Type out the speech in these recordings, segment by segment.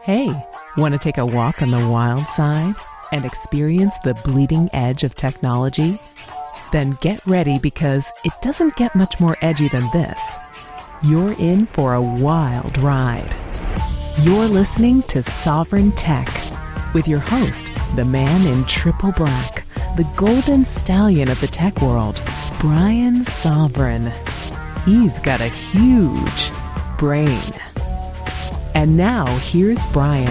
Hey, want to take a walk on the wild side and experience the bleeding edge of technology? Then get ready, because it doesn't get much more edgy than this. You're in for a wild ride. You're listening to Sovryn Tech with your host, the man in triple black, the golden stallion of the tech world, Brian Sovryn. He's got a huge brain. And now, here's Brian.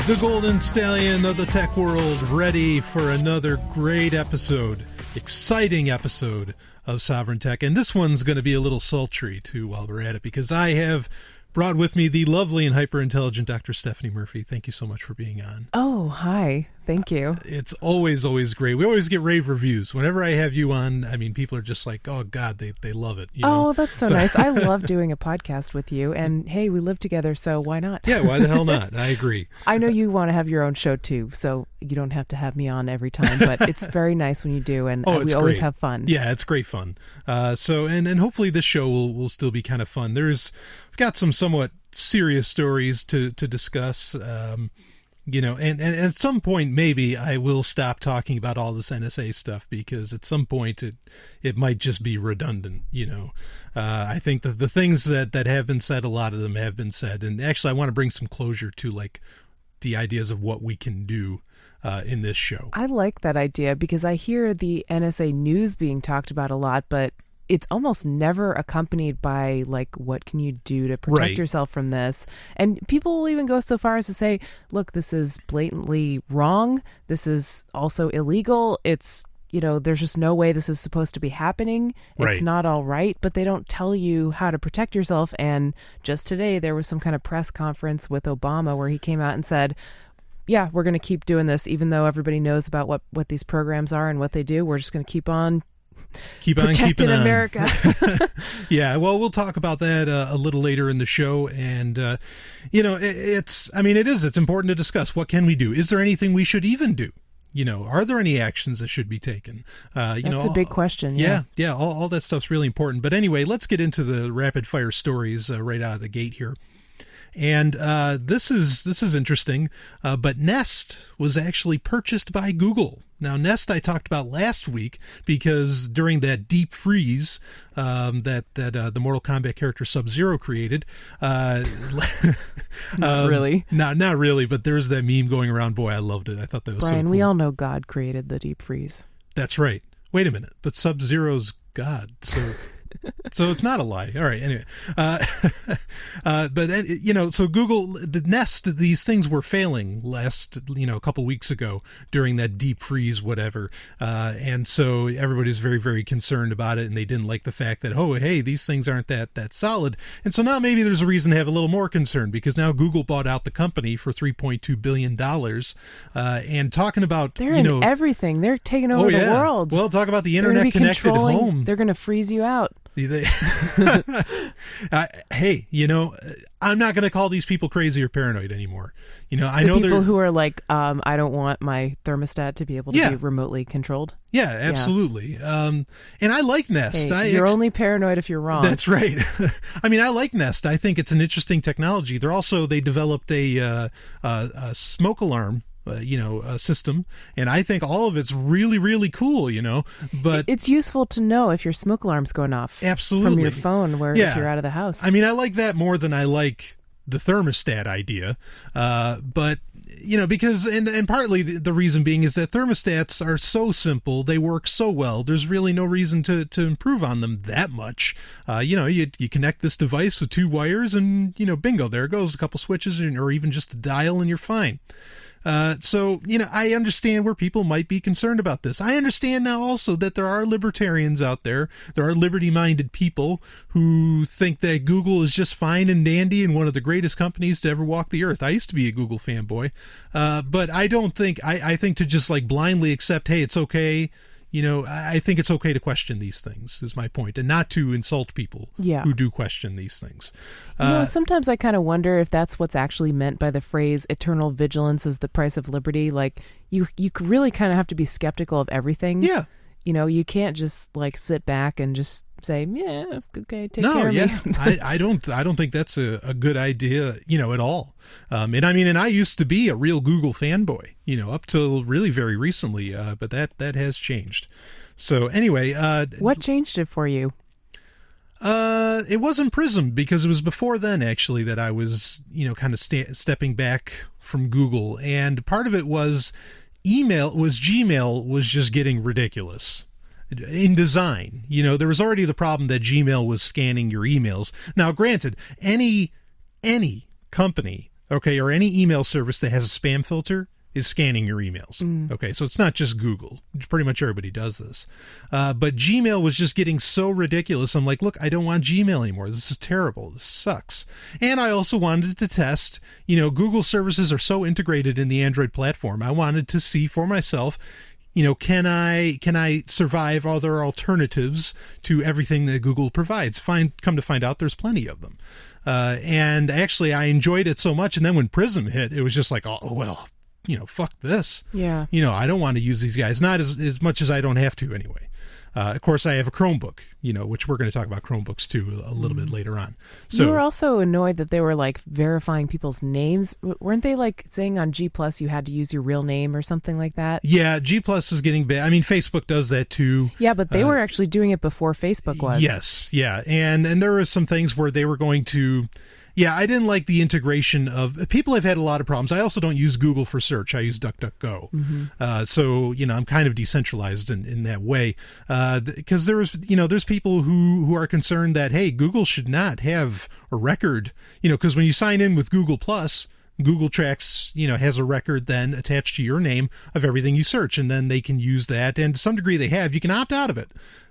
The golden stallion of the tech world, ready for another great episode, exciting episode of Sovryn Tech. And this one's going to be a little sultry, too, while we're at it, because I have brought with me the lovely and hyper-intelligent Dr. Stephanie Murphy. Thank you so much for being on. Oh, hi. Thank you. It's always great. We always get rave reviews. Whenever I have you on, I mean, people are just like, oh, God, they love it. You know? Oh, that's so nice. I love doing a podcast with you. And, hey, we live together, so why not? Yeah, why the hell not? I agree. I know you want to have your own show, too, so you don't have to have me on every time. But it's very nice when you do, and we always have fun. Yeah, it's great fun. And hopefully this show will still be kind of fun. We've got some somewhat serious stories to discuss. And at some point, maybe I will stop talking about all this NSA stuff, because at some point it might just be redundant. I think that the things that have been said, a lot of them have been said. And actually, I want to bring some closure to like the ideas of what we can do in this show. I like that idea, because I hear the NSA news being talked about a lot, but it's almost never accompanied by, like, what can you do to protect yourself from this? And people will even go so far as to say, look, this is blatantly wrong. This is also illegal. It's, there's just no way this is supposed to be happening. It's not all right, but they don't tell you how to protect yourself. And just today, there was some kind of press conference with Obama where he came out and said, yeah, we're going to keep doing this, even though everybody knows about what these programs are and what they do. We're just going to keep on protecting America. Yeah, well, we'll talk about that a little later in the show. And, it's important to discuss. What can we do? Is there anything we should even do? Are there any actions that should be taken? That's a big question. Yeah. All that stuff's really important. But anyway, let's get into the rapid fire stories right out of the gate here. And this is interesting, but Nest was actually purchased by Google. Now, Nest I talked about last week, because during that deep freeze that the Mortal Kombat character Sub-Zero created, not really. Not really, but there's that meme going around. Boy, I loved it. I thought that was Brian, so cool. We all know God created the deep freeze. That's right. Wait a minute, but Sub-Zero's God, so... So it's not a lie. All right. Anyway, so Google, the Nest, these things were failing a couple weeks ago during that deep freeze, whatever. And so everybody's very, very concerned about it, and they didn't like the fact that, oh, hey, these things aren't that solid. And so now maybe there's a reason to have a little more concern, because now Google bought out the company for $3.2 billion. And talking about, they're in everything. They're taking over the world. Well, talk about the internet connected home. They're going to freeze you out. Hey, I'm not going to call these people crazy or paranoid anymore. I know people who are like, I don't want my thermostat to be able to be remotely controlled. Yeah, absolutely. Yeah. And I like Nest. Hey, you're only paranoid if you're wrong. That's right. I mean, I like Nest. I think it's an interesting technology. They developed a smoke alarm system, and I think all of it's really, really cool, but it's useful to know if your smoke alarm's going off. Absolutely. From your phone, if you're out of the house. I mean, I like that more than I like the thermostat idea, but because and partly the reason being is that thermostats are so simple, they work so well, there's really no reason to improve on them that much. You connect this device with two wires, and bingo, there it goes, a couple switches, or even just a dial, and you're fine. So I understand where people might be concerned about this. I understand now also that there are libertarians out there. There are liberty-minded people who think that Google is just fine and dandy and one of the greatest companies to ever walk the earth. I used to be a Google fanboy. But I don't think, I think to just like blindly accept, hey, it's okay. I think it's okay to question these things, is my point, and not to insult people who do question these things. Sometimes I kind of wonder if that's what's actually meant by the phrase eternal vigilance is the price of liberty. Like, you really kind of have to be skeptical of everything. Yeah. You can't just like sit back and just say, yeah, okay, take care of me. I don't think that's a good idea, at all. And I used to be a real Google fanboy, up till really very recently, but that has changed. So anyway, what changed it for you? It wasn't PRISM, because it was before then actually that I was, kind of stepping back from Google, and part of it was Gmail was just getting ridiculous in design. There was already the problem that Gmail was scanning your emails. Now, granted, any company, okay, or any email service that has a spam filter is scanning your emails. Okay, so it's not just Google. Pretty much everybody does this. But Gmail was just getting so ridiculous. I'm like, look, I don't want Gmail anymore. This is terrible. This sucks. And I also wanted to test, Google services are so integrated in the Android platform. I wanted to see for myself, can I survive other alternatives to everything that Google provides? Come to find out, there's plenty of them. And actually, I enjoyed it so much. And then when PRISM hit, it was just like, oh, well, fuck this. Yeah. I don't want to use these guys, not as much as I don't have to anyway. Of course, I have a Chromebook, which we're going to talk about Chromebooks too a little bit later on. So you were also annoyed that they were like verifying people's names. Weren't they like saying on G+ you had to use your real name or something like that? Yeah, G+ is getting bad. Facebook does that too. Yeah, but they were actually doing it before Facebook was. Yes, yeah. And there were some things where they were going to... Yeah, I didn't like the integration of... People have had a lot of problems. I also don't use Google for search. I use DuckDuckGo. So, I'm kind of decentralized in that way. Because there's people who are concerned that, hey, Google should not have a record. Because when you sign in with Google+, Google tracks, has a record then attached to your name of everything you search. And then they can use that. And to some degree they have. You can opt out of it.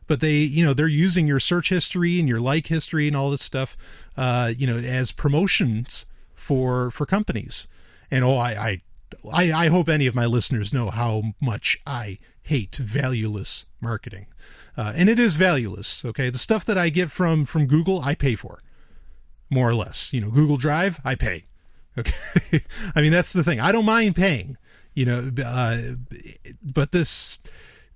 But they're using your search history and your like history and all this stuff, as promotions for companies. And I hope any of my listeners know how much I hate valueless marketing. And it is valueless. Okay. The stuff that I get from Google, I pay for, more or less. Google Drive, I pay. Okay. That's the thing. I don't mind paying, but this...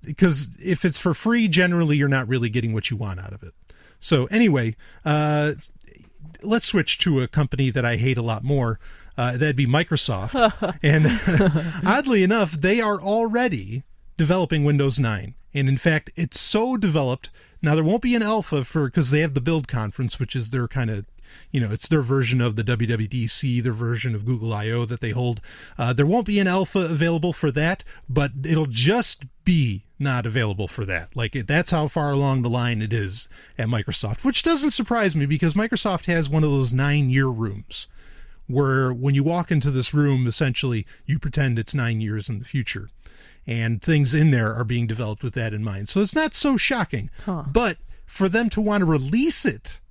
Because if it's for free, generally you're not really getting what you want out of it. So anyway, let's switch to a company that I hate a lot more. That'd be Microsoft. And oddly enough, they are already developing Windows 9. And in fact, it's so developed. Now, there won't be an alpha because they have the Build Conference, which is their kind of... it's their version of the WWDC, their version of Google I/O that they hold. There won't be an alpha available for that, but it'll just be not available for that. That's how far along the line it is at Microsoft, which doesn't surprise me because Microsoft has one of those 9-year rooms where when you walk into this room, essentially you pretend it's 9 years in the future. And things in there are being developed with that in mind. So it's not so shocking. But for them to want to release it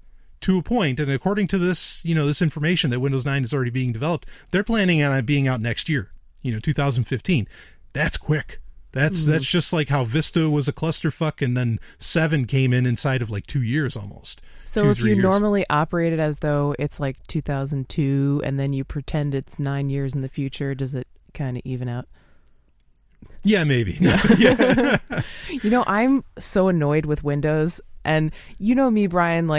to a point, and according to this, this information that Windows 9 is already being developed, they're planning on it being out next year, 2015. That's quick. That's just like how Vista was a clusterfuck, and then 7 came inside of 2 years almost. So if you normally operate it as though it's 2002, and then you pretend it's 9 years in the future, does it kind of even out? Yeah, maybe. Yeah. I'm so annoyed with Windows, and me, Brian,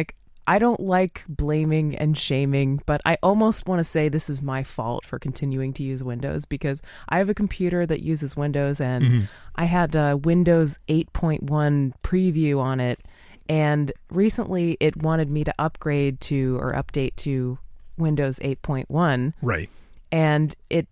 I don't like blaming and shaming, but I almost want to say this is my fault for continuing to use Windows because I have a computer that uses Windows, and I had a Windows 8.1 preview on it, and recently it wanted me to upgrade to or update to Windows 8.1. Right. And it,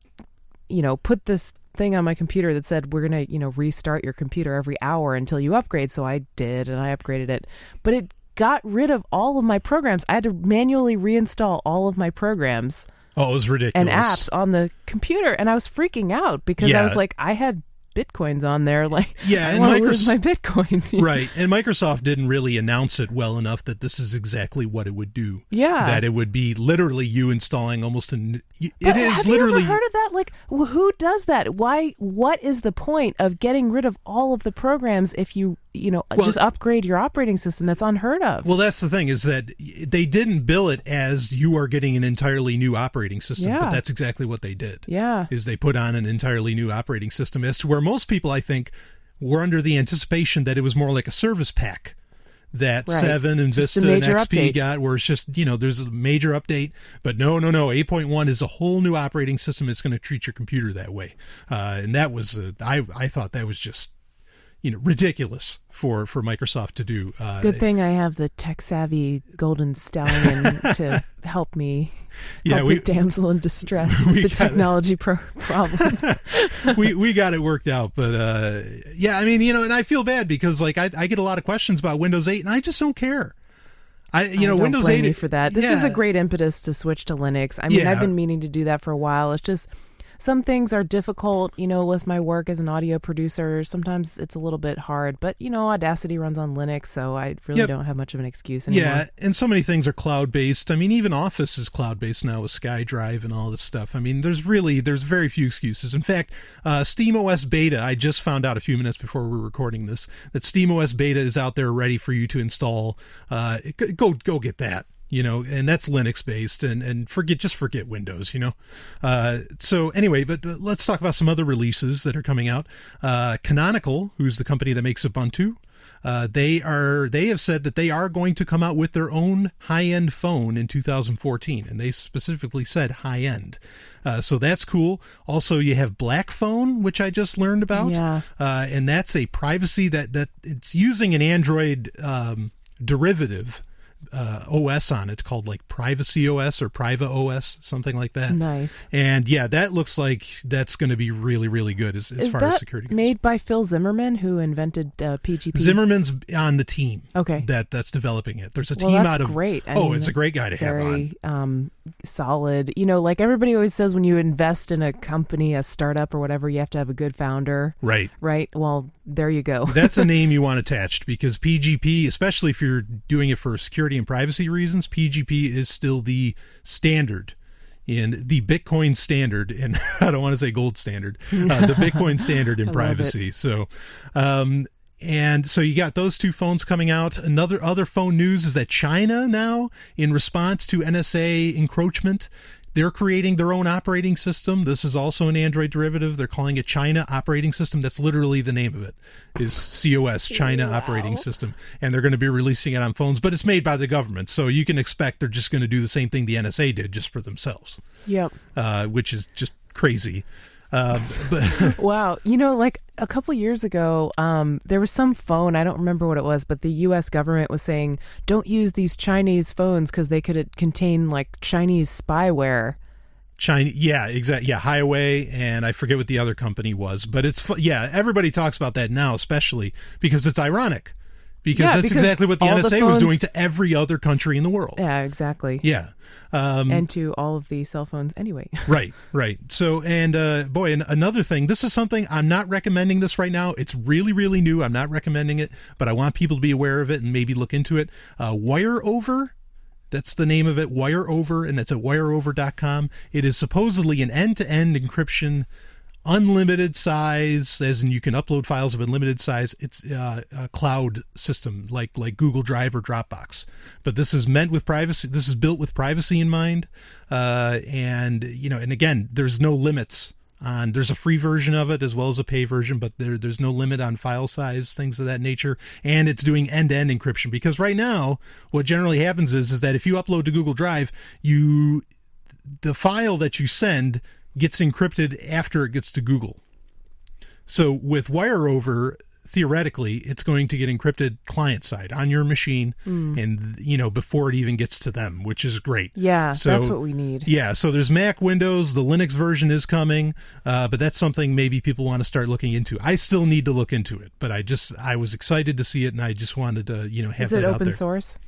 put this thing on my computer that said, we're going to, restart your computer every hour until you upgrade. So I did, and I upgraded it. But it got rid of all of my programs. I had to manually reinstall all of my programs. Oh, it was ridiculous. And apps on the computer. And I was freaking out because I was like, I had Bitcoins on there. I want to lose my Bitcoins. Right. And Microsoft didn't really announce it well enough that this is exactly what it would do. Yeah. That it would be literally you installing almost an... Have you ever heard of that? Who does that? Why? What is the point of getting rid of all of the programs if you just upgrade your operating system? That's unheard of. Well, that's the thing is that they didn't bill it as you are getting an entirely new operating system, but that's exactly what they did. Yeah. Is they put on an entirely new operating system as to where most people, I think, were under the anticipation that it was more like a service pack that 7 and just Vista and XP update. got, where it's just, there's a major update. But no, 8.1 is a whole new operating system. It's going to treat your computer that way. And that was, I thought that was just, ridiculous for Microsoft to do. Good thing I have the tech-savvy golden stallion to help me. The damsel in distress with the technology problems. we got it worked out, but and I feel bad because I get a lot of questions about Windows 8, and I just don't care. Don't Windows blame 8 me for that. This is a great impetus to switch to Linux. I mean, I've been meaning to do that for a while. It's just some things are difficult, with my work as an audio producer. Sometimes it's a little bit hard, but Audacity runs on Linux, so I really don't have much of an excuse anymore. Yeah, and so many things are cloud-based. I mean, even Office is cloud-based now with SkyDrive and all this stuff. I mean, there's very few excuses. In fact, SteamOS Beta, I just found out a few minutes before we were recording this, that SteamOS Beta is out there ready for you to install. Go get that. And that's Linux based, and forget Windows, So anyway, but let's talk about some other releases that are coming out. Canonical, who's the company that makes Ubuntu, they have said that they are going to come out with their own high-end phone in 2014, and they specifically said high-end. So that's cool. Also, you have Black Phone, which I just learned about. Yeah. And that's a privacy that it's using an Android derivative OS on it called Privacy OS or Priva OS, something like that. Nice. And that looks like that's going to be really, really good as far as security goes. Made by Phil Zimmerman, who invented PGP? Zimmerman's on the team. Okay. That's developing it. There's a team out of... great. It's a great guy to have on. Very solid. Everybody always says when you invest in a company, a startup or whatever, you have to have a good founder. Right. Right? Well, there you go. That's a name you want attached, because PGP, especially if you're doing it for security and privacy reasons, PGP is still the standard, in the Bitcoin standard, and I don't want to say gold standard, the Bitcoin standard in privacy. So, and so you got those two phones coming out. Other phone news is that China now, in response to NSA encroachment, they're creating their own operating system. This is also an Android derivative. They're calling it China Operating System. That's literally the name of it, is COS, China Operating System. And they're going to be releasing it on phones, but it's made by the government. So you can expect they're just going to do the same thing the NSA did, just for themselves. Yep. Which is just crazy. But wow. A couple years ago, there was some phone, I don't remember what it was, but the U.S. government was saying, don't use these Chinese phones because they could contain Chinese spyware. China, yeah, exactly. Yeah, Highway, and I forget what the other company was, but everybody talks about that now, especially because it's ironic. Because that's exactly what the NSA was doing to every other country in the world. Yeah, exactly. Yeah. And to all of the cell phones anyway. Right. So, and another thing, this is something, I'm not recommending this right now. It's really, really new. I'm not recommending it, but I want people to be aware of it and maybe look into it. WireOver, that's the name of it, WireOver, and that's at wireover.com. It is supposedly an end-to-end encryption, unlimited size, as in you can upload files of unlimited size. It's a cloud system like Google Drive or Dropbox, but this is meant with privacy. This is built with privacy in mind, and again, there's no limits on. There's a free version of it as well as a pay version, but there's no limit on file size, things of that nature, and it's doing end-to-end encryption. Because right now, what generally happens is that if you upload to Google Drive, the file that you send gets encrypted after it gets to Google. So with WireOver, theoretically, it's going to get encrypted client side on your machine, and before it even gets to them, which is great. Yeah, so that's what we need. Yeah, so there's Mac, Windows, the Linux version is coming, but that's something maybe people want to start looking into. I still need to look into it, but I was excited to see it, and I just wanted to have that out there. Is it open source?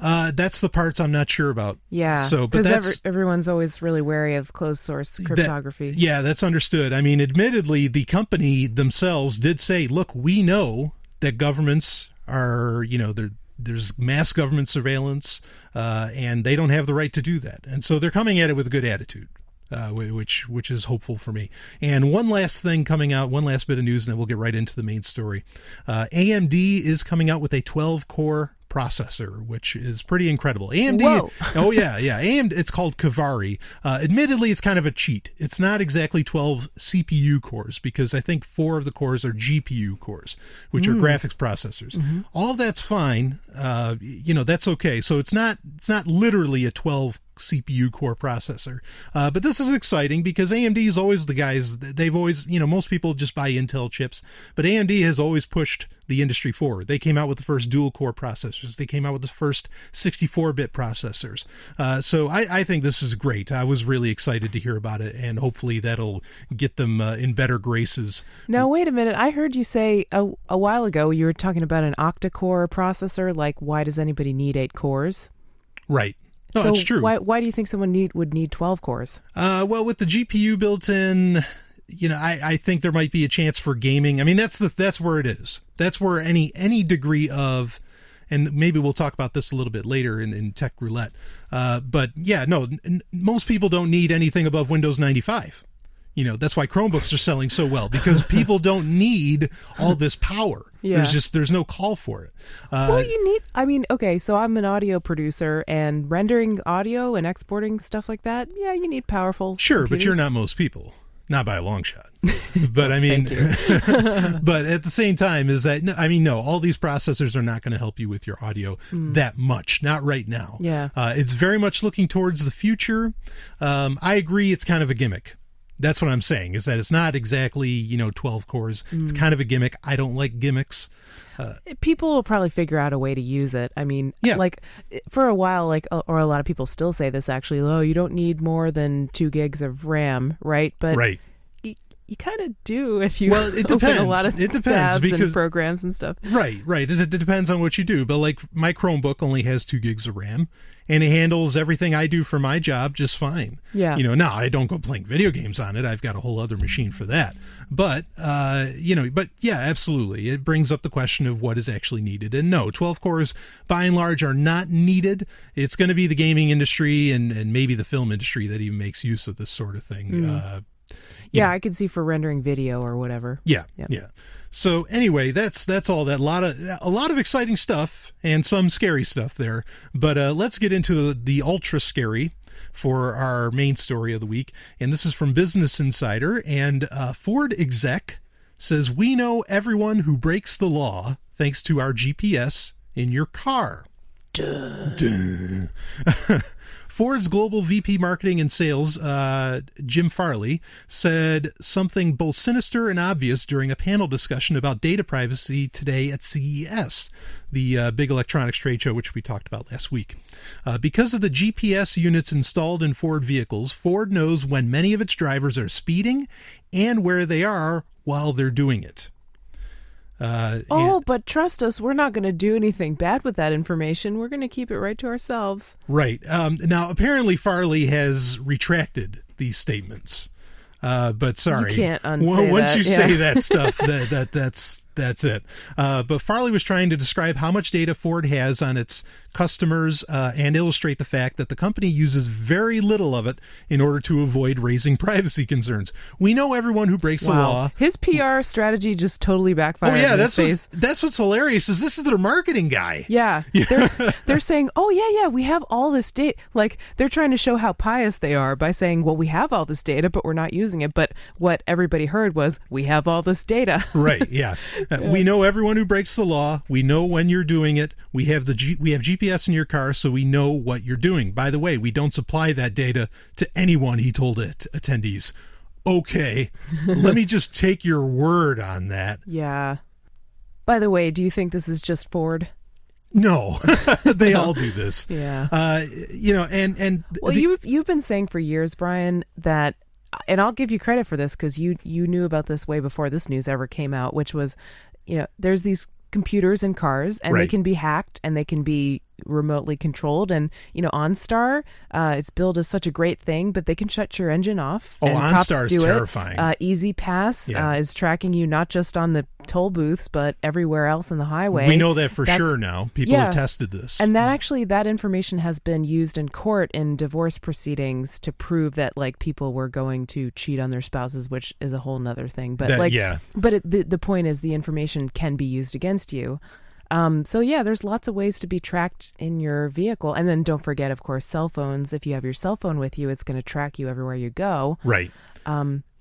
That's the parts I'm not sure about. Yeah, so because everyone's always really wary of closed source cryptography. That's understood. I mean, admittedly, the company themselves did say, look, we know that governments are, there's mass government surveillance, and they don't have the right to do that. And so they're coming at it with a good attitude. Which is hopeful for me. And one last thing coming out, one last bit of news, and then we'll get right into the main story. AMD is coming out with a 12-core processor, which is pretty incredible. AMD, Whoa. oh yeah, AMD, it's called Kavari. Admittedly, it's kind of a cheat. It's not exactly 12 CPU cores, because I think 4 of the cores are GPU cores, which are graphics processors. Mm-hmm. All that's fine. That's okay. So it's not literally a 12 CPU core processor. But this is exciting because AMD is always the guys, they've always, most people just buy Intel chips, but AMD has always pushed the industry forward. They came out with the first dual core processors. They came out with the first 64-bit processors. So I think this is great. I was really excited to hear about it, and hopefully that'll get them in better graces. Now, wait a minute. I heard you say a while ago, you were talking about an octa-core processor. Like, why does anybody need 8 cores? Right. No, so it's true. Why do you think someone would need 12 cores? Well, with the GPU built in, I think there might be a chance for gaming. I mean, that's where it is. That's where any degree of, and maybe we'll talk about this a little bit later in Tech Roulette. But yeah, no, most people don't need anything above Windows 95. That's why Chromebooks are selling so well, because people don't need all this power. Yeah. There's no call for it. Okay, so I'm an audio producer, and rendering audio and exporting stuff like that, yeah, you need powerful Sure, computers. but you're not most people. Not by a long shot. But I mean, but at the same time no, all these processors are not going to help you with your audio that much. Not right now. Yeah. It's very much looking towards the future. I agree it's kind of a gimmick. That's what I'm saying, is that it's not exactly, 12 cores. It's kind of a gimmick. I don't like gimmicks. People will probably figure out a way to use it. I mean, yeah. like for a while, or a lot of people still say this actually, you don't need more than 2 gigs of RAM, right? But right. You kind of do if you it open depends. a lot of tabs and programs and stuff. Right. It depends on what you do. But like my Chromebook only has 2 gigs of RAM, and it handles everything I do for my job just fine. Yeah. Now I don't go playing video games on it. I've got a whole other machine for that. But, but yeah, absolutely. It brings up the question of what is actually needed. And no, 12 cores by and large are not needed. It's going to be the gaming industry and maybe the film industry that even makes use of this sort of thing. Yeah, I could see for rendering video or whatever. Yeah. So anyway, that's all that. A lot of exciting stuff and some scary stuff there. But let's get into the ultra scary for our main story of the week. And this is from Business Insider. And Ford exec says, "We know everyone who breaks the law thanks to our GPS in your car." Duh. Ford's global VP marketing and sales, Jim Farley, said something both sinister and obvious during a panel discussion about data privacy today at CES, the big electronics trade show, which we talked about last week. Because of the GPS units installed in Ford vehicles, Ford knows when many of its drivers are speeding and where they are while they're doing it. But trust us, we're not going to do anything bad with that information. We're going to keep it right to ourselves. Right. Now, apparently Farley has retracted these statements. But sorry. You can't unsay Once that. you say that stuff, that's it. But Farley was trying to describe how much data Ford has on its customers and illustrate the fact that the company uses very little of it in order to avoid raising privacy concerns. We know everyone who breaks the law. His PR strategy just totally backfired. Oh yeah, in his face. that's what's hilarious is this is their marketing guy. Yeah. They're saying, we have all this data. Like they're trying to show how pious they are by saying, well, we have all this data, but we're not using it. But what everybody heard was, we have all this data. Right. Yeah. We know everyone who breaks the law. We know when you're doing it. We have GPS in your car, so we know what you're doing. By the way, we don't supply that data to anyone, he told attendees. Okay, let me just take your word on that. Yeah. By the way, do you think this is just Ford? No, they all do this. Yeah. You've been saying for years, Brian, that, and I'll give you credit for this because you knew about this way before this news ever came out, which was, there's these computers in cars and they can be hacked and they can be remotely controlled, and OnStar, it's billed as such a great thing, but they can shut your engine off. OnStar is terrifying. Easy Pass is tracking you not just on the toll booths but everywhere else in the highway. We know that for sure now. People have tested this, and that information has been used in court in divorce proceedings to prove that people were going to cheat on their spouses, which is a whole nother thing. But the point is the information can be used against you. So yeah, there's lots of ways to be tracked in your vehicle. And then don't forget, of course, cell phones. If you have your cell phone with you, it's going to track you everywhere you go. Right.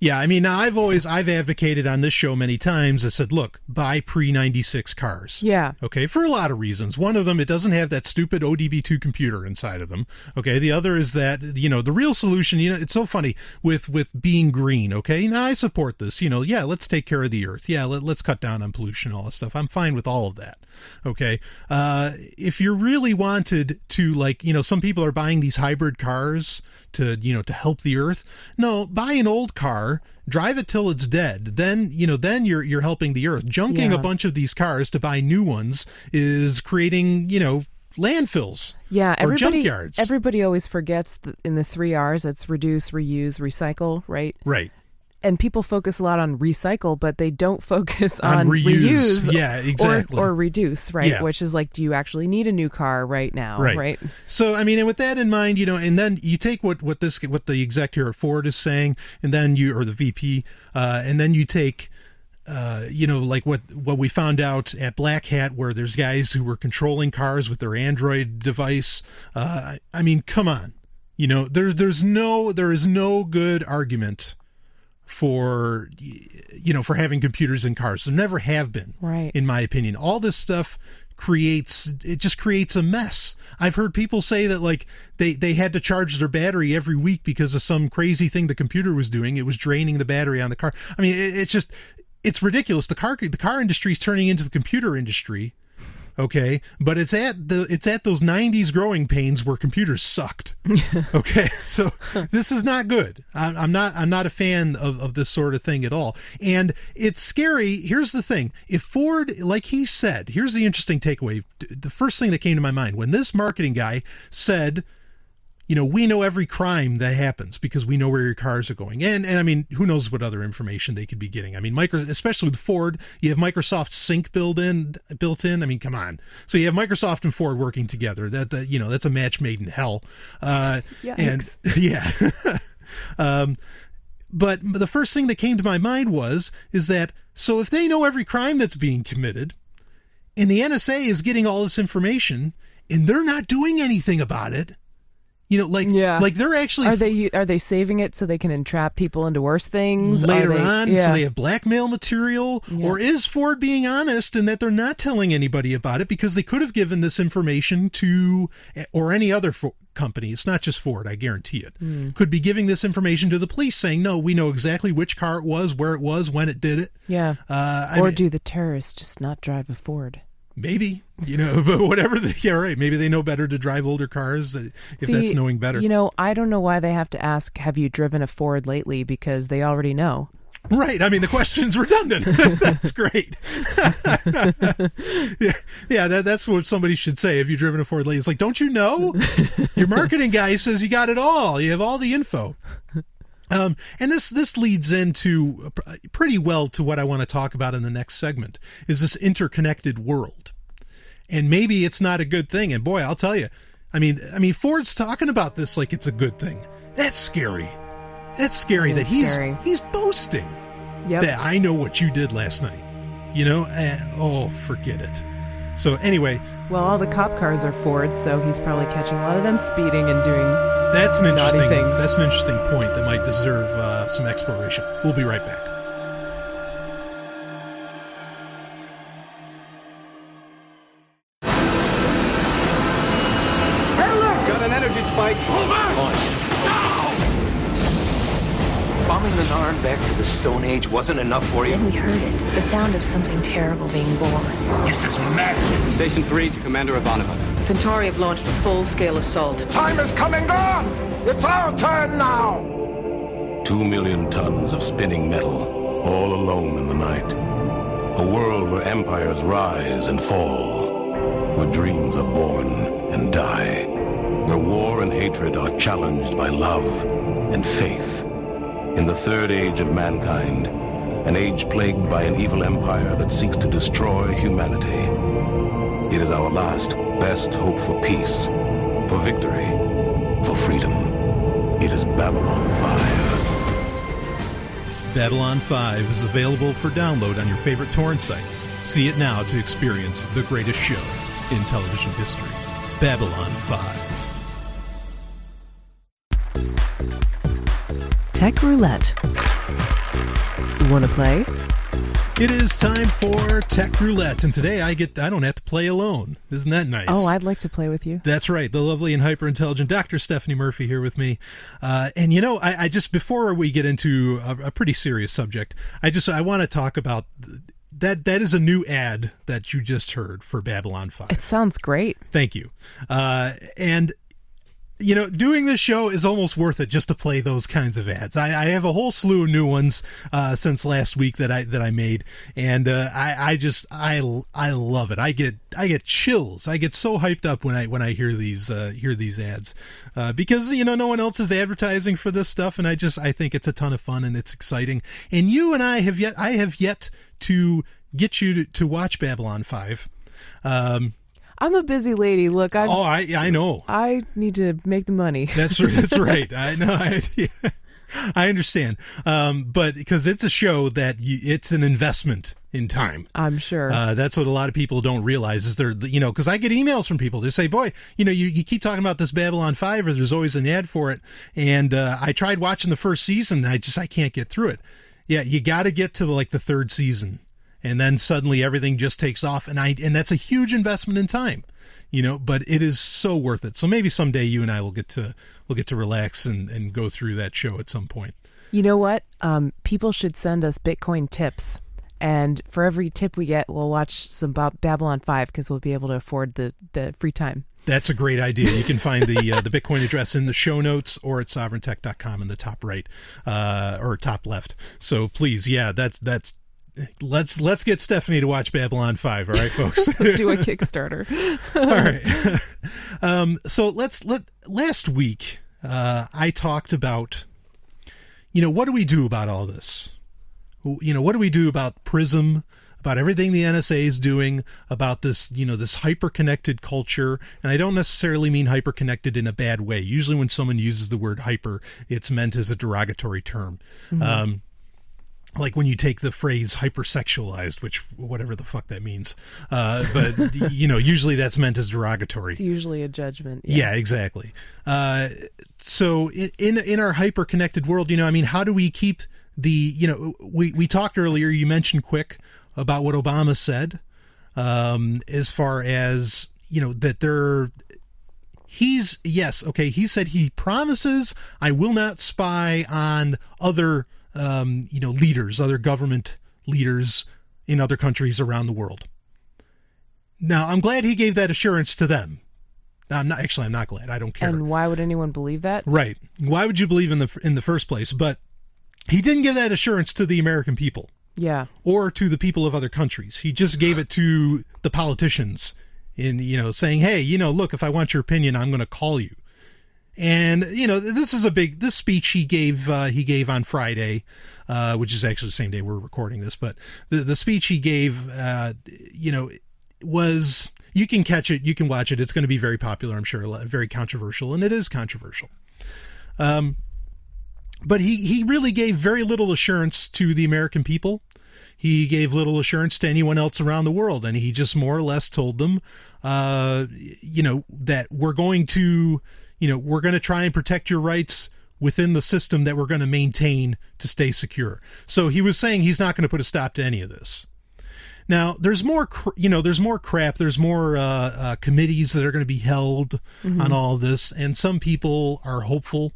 Yeah, I mean, now I've advocated on this show many times. I said, look, buy pre-96 cars. Yeah. Okay, for a lot of reasons. One of them, it doesn't have that stupid ODB2 computer inside of them. Okay, the other is that, the real solution, it's so funny with being green. Okay, now I support this. Yeah, let's take care of the earth. Yeah, let's cut down on pollution, all that stuff. I'm fine with all of that. Okay, if you really wanted to, some people are buying these hybrid cars to help the earth. No, buy an old car, drive it till it's dead. Then you're helping the earth. Junking a bunch of these cars to buy new ones is creating, landfills. Yeah, or junkyards. Everybody always forgets in the 3 R's. It's reduce, reuse, recycle, right? Right. And people focus a lot on recycle, but they don't focus on reuse. Yeah, exactly. Or reduce, right? Yeah. Which is like, do you actually need a new car right now? Right. So, I mean, and with that in mind, and then you take what the exec here at Ford is saying, and then or the VP, and then you take, like what we found out at Black Hat, where there's guys who were controlling cars with their Android device. I mean, come on. There is no good argument for having computers in cars. There never have been, right? In my opinion, all this stuff just creates a mess. I've heard people say that they had to charge their battery every week because of some crazy thing the computer was doing. It was draining the battery on the car. I mean, it's ridiculous. The car industry is turning into the computer industry. Okay, but it's at those 90s growing pains where computers sucked. Okay, so this is not good. I'm not a fan of this sort of thing at all, and it's scary. Here's the thing: if Ford, like he said, here's the interesting takeaway. The first thing that came to my mind when this marketing guy said, we know every crime that happens because we know where your cars are going. And I mean, who knows what other information they could be getting. I mean, especially with Ford, you have Microsoft Sync built in. I mean, come on. So you have Microsoft and Ford working together. That's a match made in hell. Yikes. And yeah. But the first thing that came to my mind is that, so if they know every crime that's being committed and the NSA is getting all this information and they're not doing anything about it, like they're actually are they saving it so they can entrap people into worse things later on? So they have blackmail material, or is Ford being honest in that they're not telling anybody about it because they could have given this information to or any other company? It's not just Ford, I guarantee it. Could be giving this information to the police, saying, "No, we know exactly which car it was, where it was, when it did it." Yeah. Do the terrorists just not drive a Ford? Maybe, but whatever. Maybe they know better to drive older cars if that's knowing better. I don't know why they have to ask, have you driven a Ford lately? Because they already know. Right. I mean, the question's redundant. That's great. That's what somebody should say. Have you driven a Ford lately? It's like, don't you know? Your marketing guy says you got it all. You have all the info. And this leads into pretty well to what I want to talk about in the next segment, is this interconnected world. And maybe it's not a good thing. And boy, I'll tell you, I mean, Ford's talking about this like it's a good thing. That's scary. That's scary that he's boasting. Yep. That I know what you did last night. Forget it. So anyway. Well, all the cop cars are Fords, so he's probably catching a lot of them speeding and doing naughty things. That's an interesting point that might deserve some exploration. We'll be right back. Hey, look! Got an energy spike. Pull back! Launch. Bombing the Narn back to the Stone Age wasn't enough for you? Then we heard it. The sound of something terrible being born. This is madness. Station 3 to Commander Ivanova. Centauri have launched a full-scale assault. Time is coming on! It's our turn now! 2 million tons of spinning metal, all alone in the night. A world where empires rise and fall, where dreams are born and die, where war and hatred are challenged by love and faith. In the third age of mankind, an age plagued by an evil empire that seeks to destroy humanity. It is our last, best hope for peace, for victory, for freedom. It is Babylon 5. Babylon 5 is available for download on your favorite torrent site. See it now to experience the greatest show in television history, Babylon 5. Tech Roulette. Want to play? It is time for Tech Roulette, and today I don't have to play alone. Isn't that nice? Oh, I'd like to play with you. That's right. The lovely and hyper-intelligent Dr. Stephanie Murphy here with me. And you know, I just, before we get into a pretty serious subject, I want to talk about that is a new ad that you just heard for Babylon 5. It sounds great. Thank you. And you know, doing this show is almost worth it just to play those kinds of ads. I have a whole slew of new ones since last week that I made, and I love it. I get chills. I get so hyped up when I hear these ads because you know no one else is advertising for this stuff, and I think it's a ton of fun and it's exciting. And you and I have yet to get you to watch Babylon 5. I'm a busy lady. Look, I know. I need to make the money. That's right. I know. I understand. But because it's a show that it's an investment in time. I'm sure. That's what a lot of people don't realize is because I get emails from people. They say, boy, you keep talking about this Babylon 5 or there's always an ad for it. And I tried watching the first season. And I can't get through it. Yeah, you got to get to the third season. And then suddenly everything just takes off, and that's a huge investment in time, but it is so worth it. So maybe someday you and I will get to relax and go through that show at some point. You know what? People should send us Bitcoin tips, and for every tip we get, we'll watch some Babylon 5 because we'll be able to afford the free time. That's a great idea. You can find the Bitcoin address in the show notes or at sovryntech.com in the top right or top left. So please, yeah, that's. Let's get Stephanie to watch Babylon 5, all right, folks? Do a Kickstarter. All right. So last week I talked about, what do we do about all this? What do we do about PRISM, about everything the NSA is doing, about this, this hyper-connected culture? And I don't necessarily mean hyper-connected in a bad way. Usually when someone uses the word hyper, it's meant as a derogatory term. Mm-hmm. Like when you take the phrase hypersexualized, which whatever the fuck that means. But, usually that's meant as derogatory. It's usually a judgment. Yeah, exactly. So in our hyper-connected world, how do we keep we talked earlier, you mentioned quick about what Obama said as far as, that he said he promises I will not spy on other leaders, other government leaders in other countries around the world. Now, I'm glad he gave that assurance to them. I'm not glad. I don't care. And why would anyone believe that? Right. Why would you believe in the first place? But he didn't give that assurance to the American people. Yeah. Or to the people of other countries. He just gave it to the politicians in, saying, hey, look, if I want your opinion, I'm going to call you. And, this speech he gave on Friday, which is actually the same day we're recording this, but the speech he gave, was, you can catch it, you can watch it. It's going to be very popular, I'm sure, very controversial, and it is controversial. But he really gave very little assurance to the American people. He gave little assurance to anyone else around the world, and he just more or less told them, that we're going to try and protect your rights within the system that we're going to maintain to stay secure. So he was saying he's not going to put a stop to any of this. Now, there's more crap. There's more committees that are going to be held on all of this, and some people are hopeful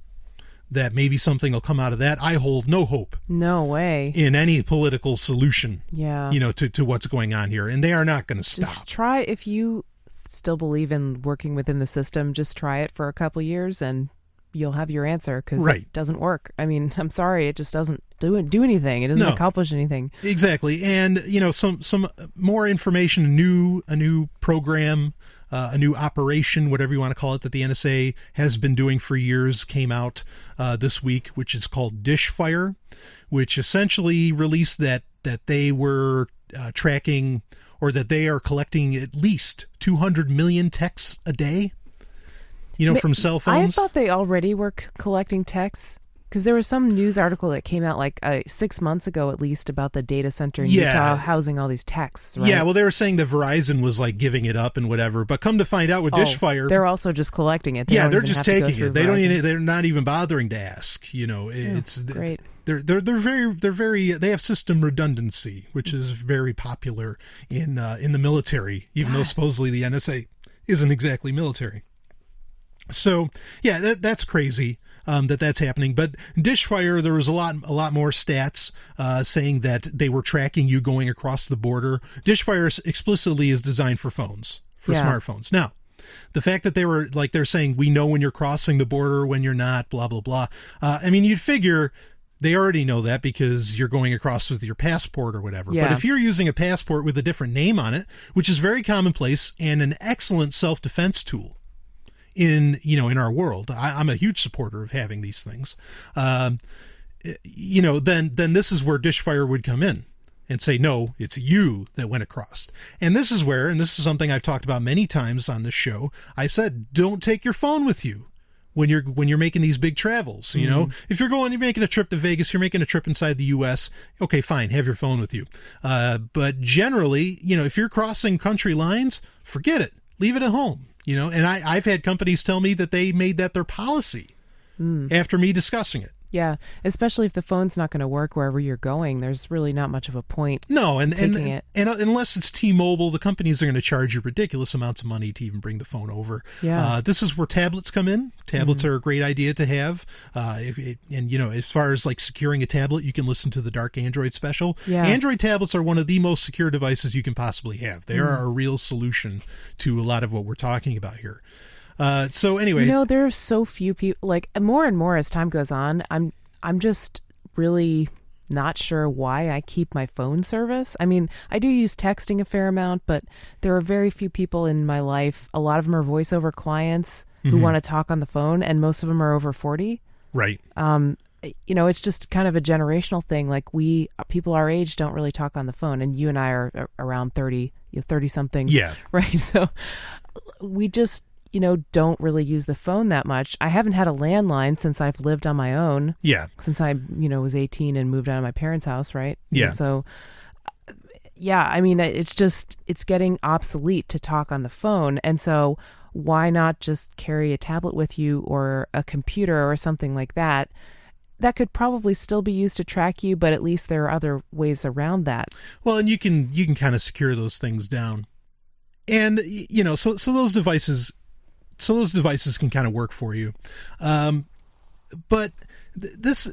that maybe something will come out of that. I hold no hope. No way. In any political solution. Yeah. To what's going on here, and they are not going to stop. Just try, if you still believe in working within the system, just try it for a couple years and you'll have your answer, because it doesn't work. I mean, I'm sorry, it just doesn't do anything. It doesn't accomplish anything. Exactly. And some more information, a new program, a new operation, whatever you want to call it, that the NSA has been doing for years, came out this week, which is called Dishfire, which essentially released that they were tracking, or that they are collecting at least 200 million texts a day, from cell phones. I thought they already were collecting texts, Because there was some news article that came out like 6 months ago at least about the data center in Utah housing all these texts, right? Yeah, well, they were saying that Verizon was like giving it up and whatever, but come to find out with Dishfire, they're also just collecting it. They're just taking it. They don't even, they're not even bothering to ask. It's great. They have system redundancy, which is very popular in the military, even though supposedly the NSA isn't exactly military. So yeah, that's crazy. That's happening, but Dishfire, there was a lot more stats saying that they were tracking you going across the border. Dishfire explicitly is designed for phones, for smartphones. Now, the fact that they're saying we know when you're crossing the border, when you're not, blah blah blah. I mean, you'd figure they already know that because you're going across with your passport or whatever. Yeah. But if you're using a passport with a different name on it, which is very commonplace and an excellent self-defense tool in our world, I'm a huge supporter of having these things. Then this is where Dishfire would come in and say, no, it's you that went across. And this is where, and this is something I've talked about many times on this show, I said, don't take your phone with you when you're making these big travels. If you're making a trip to Vegas, you're making a trip inside the US, okay, fine, have your phone with you. But generally, if you're crossing country lines, forget it, leave it at home. And I've had companies tell me that they made that their policy after me discussing it. Yeah, especially if the phone's not going to work wherever you're going, there's really not much of a point. No, and taking it. And unless it's T-Mobile, the companies are going to charge you ridiculous amounts of money to even bring the phone over. Yeah. This is where tablets come in. Tablets are a great idea to have. As far as like securing a tablet, you can listen to the Dark Android special. Yeah. Android tablets are one of the most secure devices you can possibly have. They are a real solution to a lot of what we're talking about here. So anyway, there are so few people. Like more and more as time goes on, I'm just really not sure why I keep my phone service. I mean, I do use texting a fair amount, but there are very few people in my life. A lot of them are voiceover clients who want to talk on the phone, and most of them are over 40. Right. It's just kind of a generational thing. Like people our age don't really talk on the phone, and you and I are around 30 somethings. Yeah. Right. So we just don't really use the phone that much. I haven't had a landline since I've lived on my own. Yeah. Since I, was 18 and moved out of my parents' house, right? Yeah. And so, I mean, it's getting obsolete to talk on the phone. And so why not just carry a tablet with you or a computer or something like that? That could probably still be used to track you, but at least there are other ways around that. Well, and you can kind of secure those things down. And, so those devices... So those devices can kind of work for you. But this,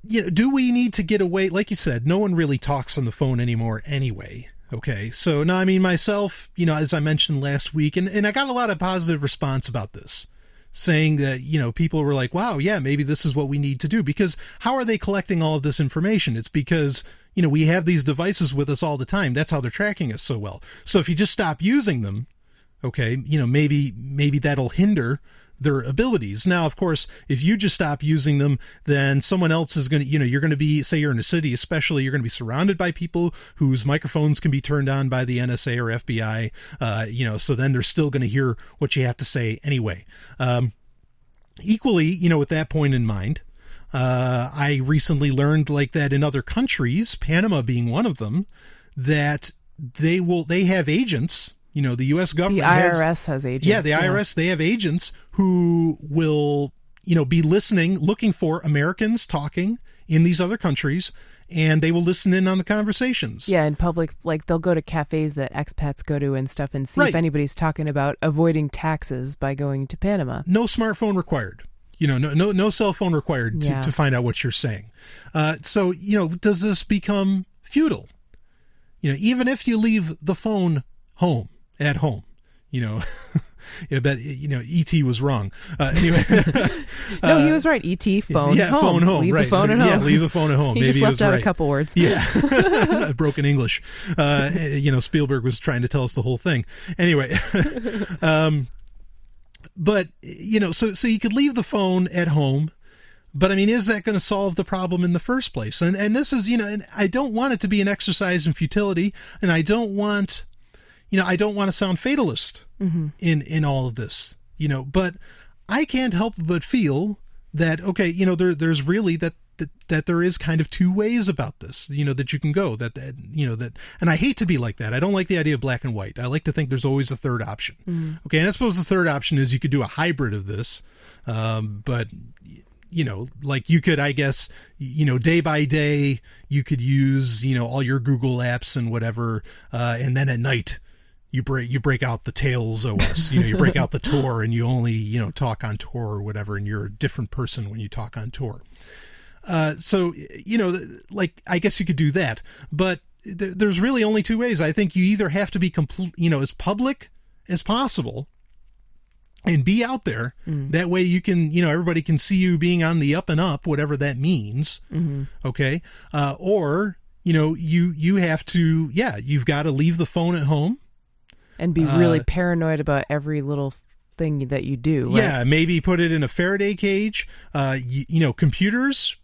do we need to get away? Like you said, no one really talks on the phone anymore anyway. Okay. So now, I mean, myself, as I mentioned last week, and I got a lot of positive response about this, saying that, people were like, wow, yeah, maybe this is what we need to do. Because how are they collecting all of this information? It's because, we have these devices with us all the time. That's how they're tracking us so well. So if you just stop using them, okay, maybe that'll hinder their abilities. Now, of course, if you just stop using them, then someone else is going to, you're going to be, say you're in a city, especially, you're going to be surrounded by people whose microphones can be turned on by the NSA or FBI, so then they're still going to hear what you have to say anyway. Equally, with that point in mind, I recently learned like that in other countries, Panama being one of them, that they have agents. The U.S. government, the IRS has agents. Yeah, the IRS, they have agents who will, be listening, looking for Americans talking in these other countries, and they will listen in on the conversations. Yeah, in public, like they'll go to cafes that expats go to and stuff and see if anybody's talking about avoiding taxes by going to Panama. No smartphone required. No cell phone required to find out what you're saying. So, does this become futile? Even if you leave the phone at home, I bet, E.T. was wrong. Anyway. No, he was right. E.T. phone home. Phone home. Leave right. the phone at home. Yeah, leave the phone at home. He Maybe just left out right. a couple words. Yeah. Broken English. Spielberg was trying to tell us the whole thing. Anyway. But, so you could leave the phone at home. But I mean, is that going to solve the problem in the first place? And this is, and I don't want it to be an exercise in futility, and I don't want to sound fatalist in all of this, but I can't help but feel that, okay, you know, there's really that there is kind of two ways about this, you know, that you can go, that you know, that, and I hate to be like that. I don't like the idea of black and white. I like to think there's always a third option. Okay, and I suppose the third option is you could do a hybrid of this, but you know, like you could, I guess, you know, day by day you could use, you know, all your Google apps and whatever, and then at night you break out the Tails OS, you know, you break out the Tor, and you only, you know, talk on Tor or whatever, and you're a different person when you talk on Tor. So, you know, like, I guess you could do that, but there's really only two ways. I think you either have to be complete, you know, as public as possible and be out there. That way you can, you know, everybody can see you being on the up and up, whatever that means. Okay. Or, you know, you have to, you've got to leave the phone at home. And be really paranoid about every little thing that you do. Right? Yeah, maybe put it in a Faraday cage. You know, computers,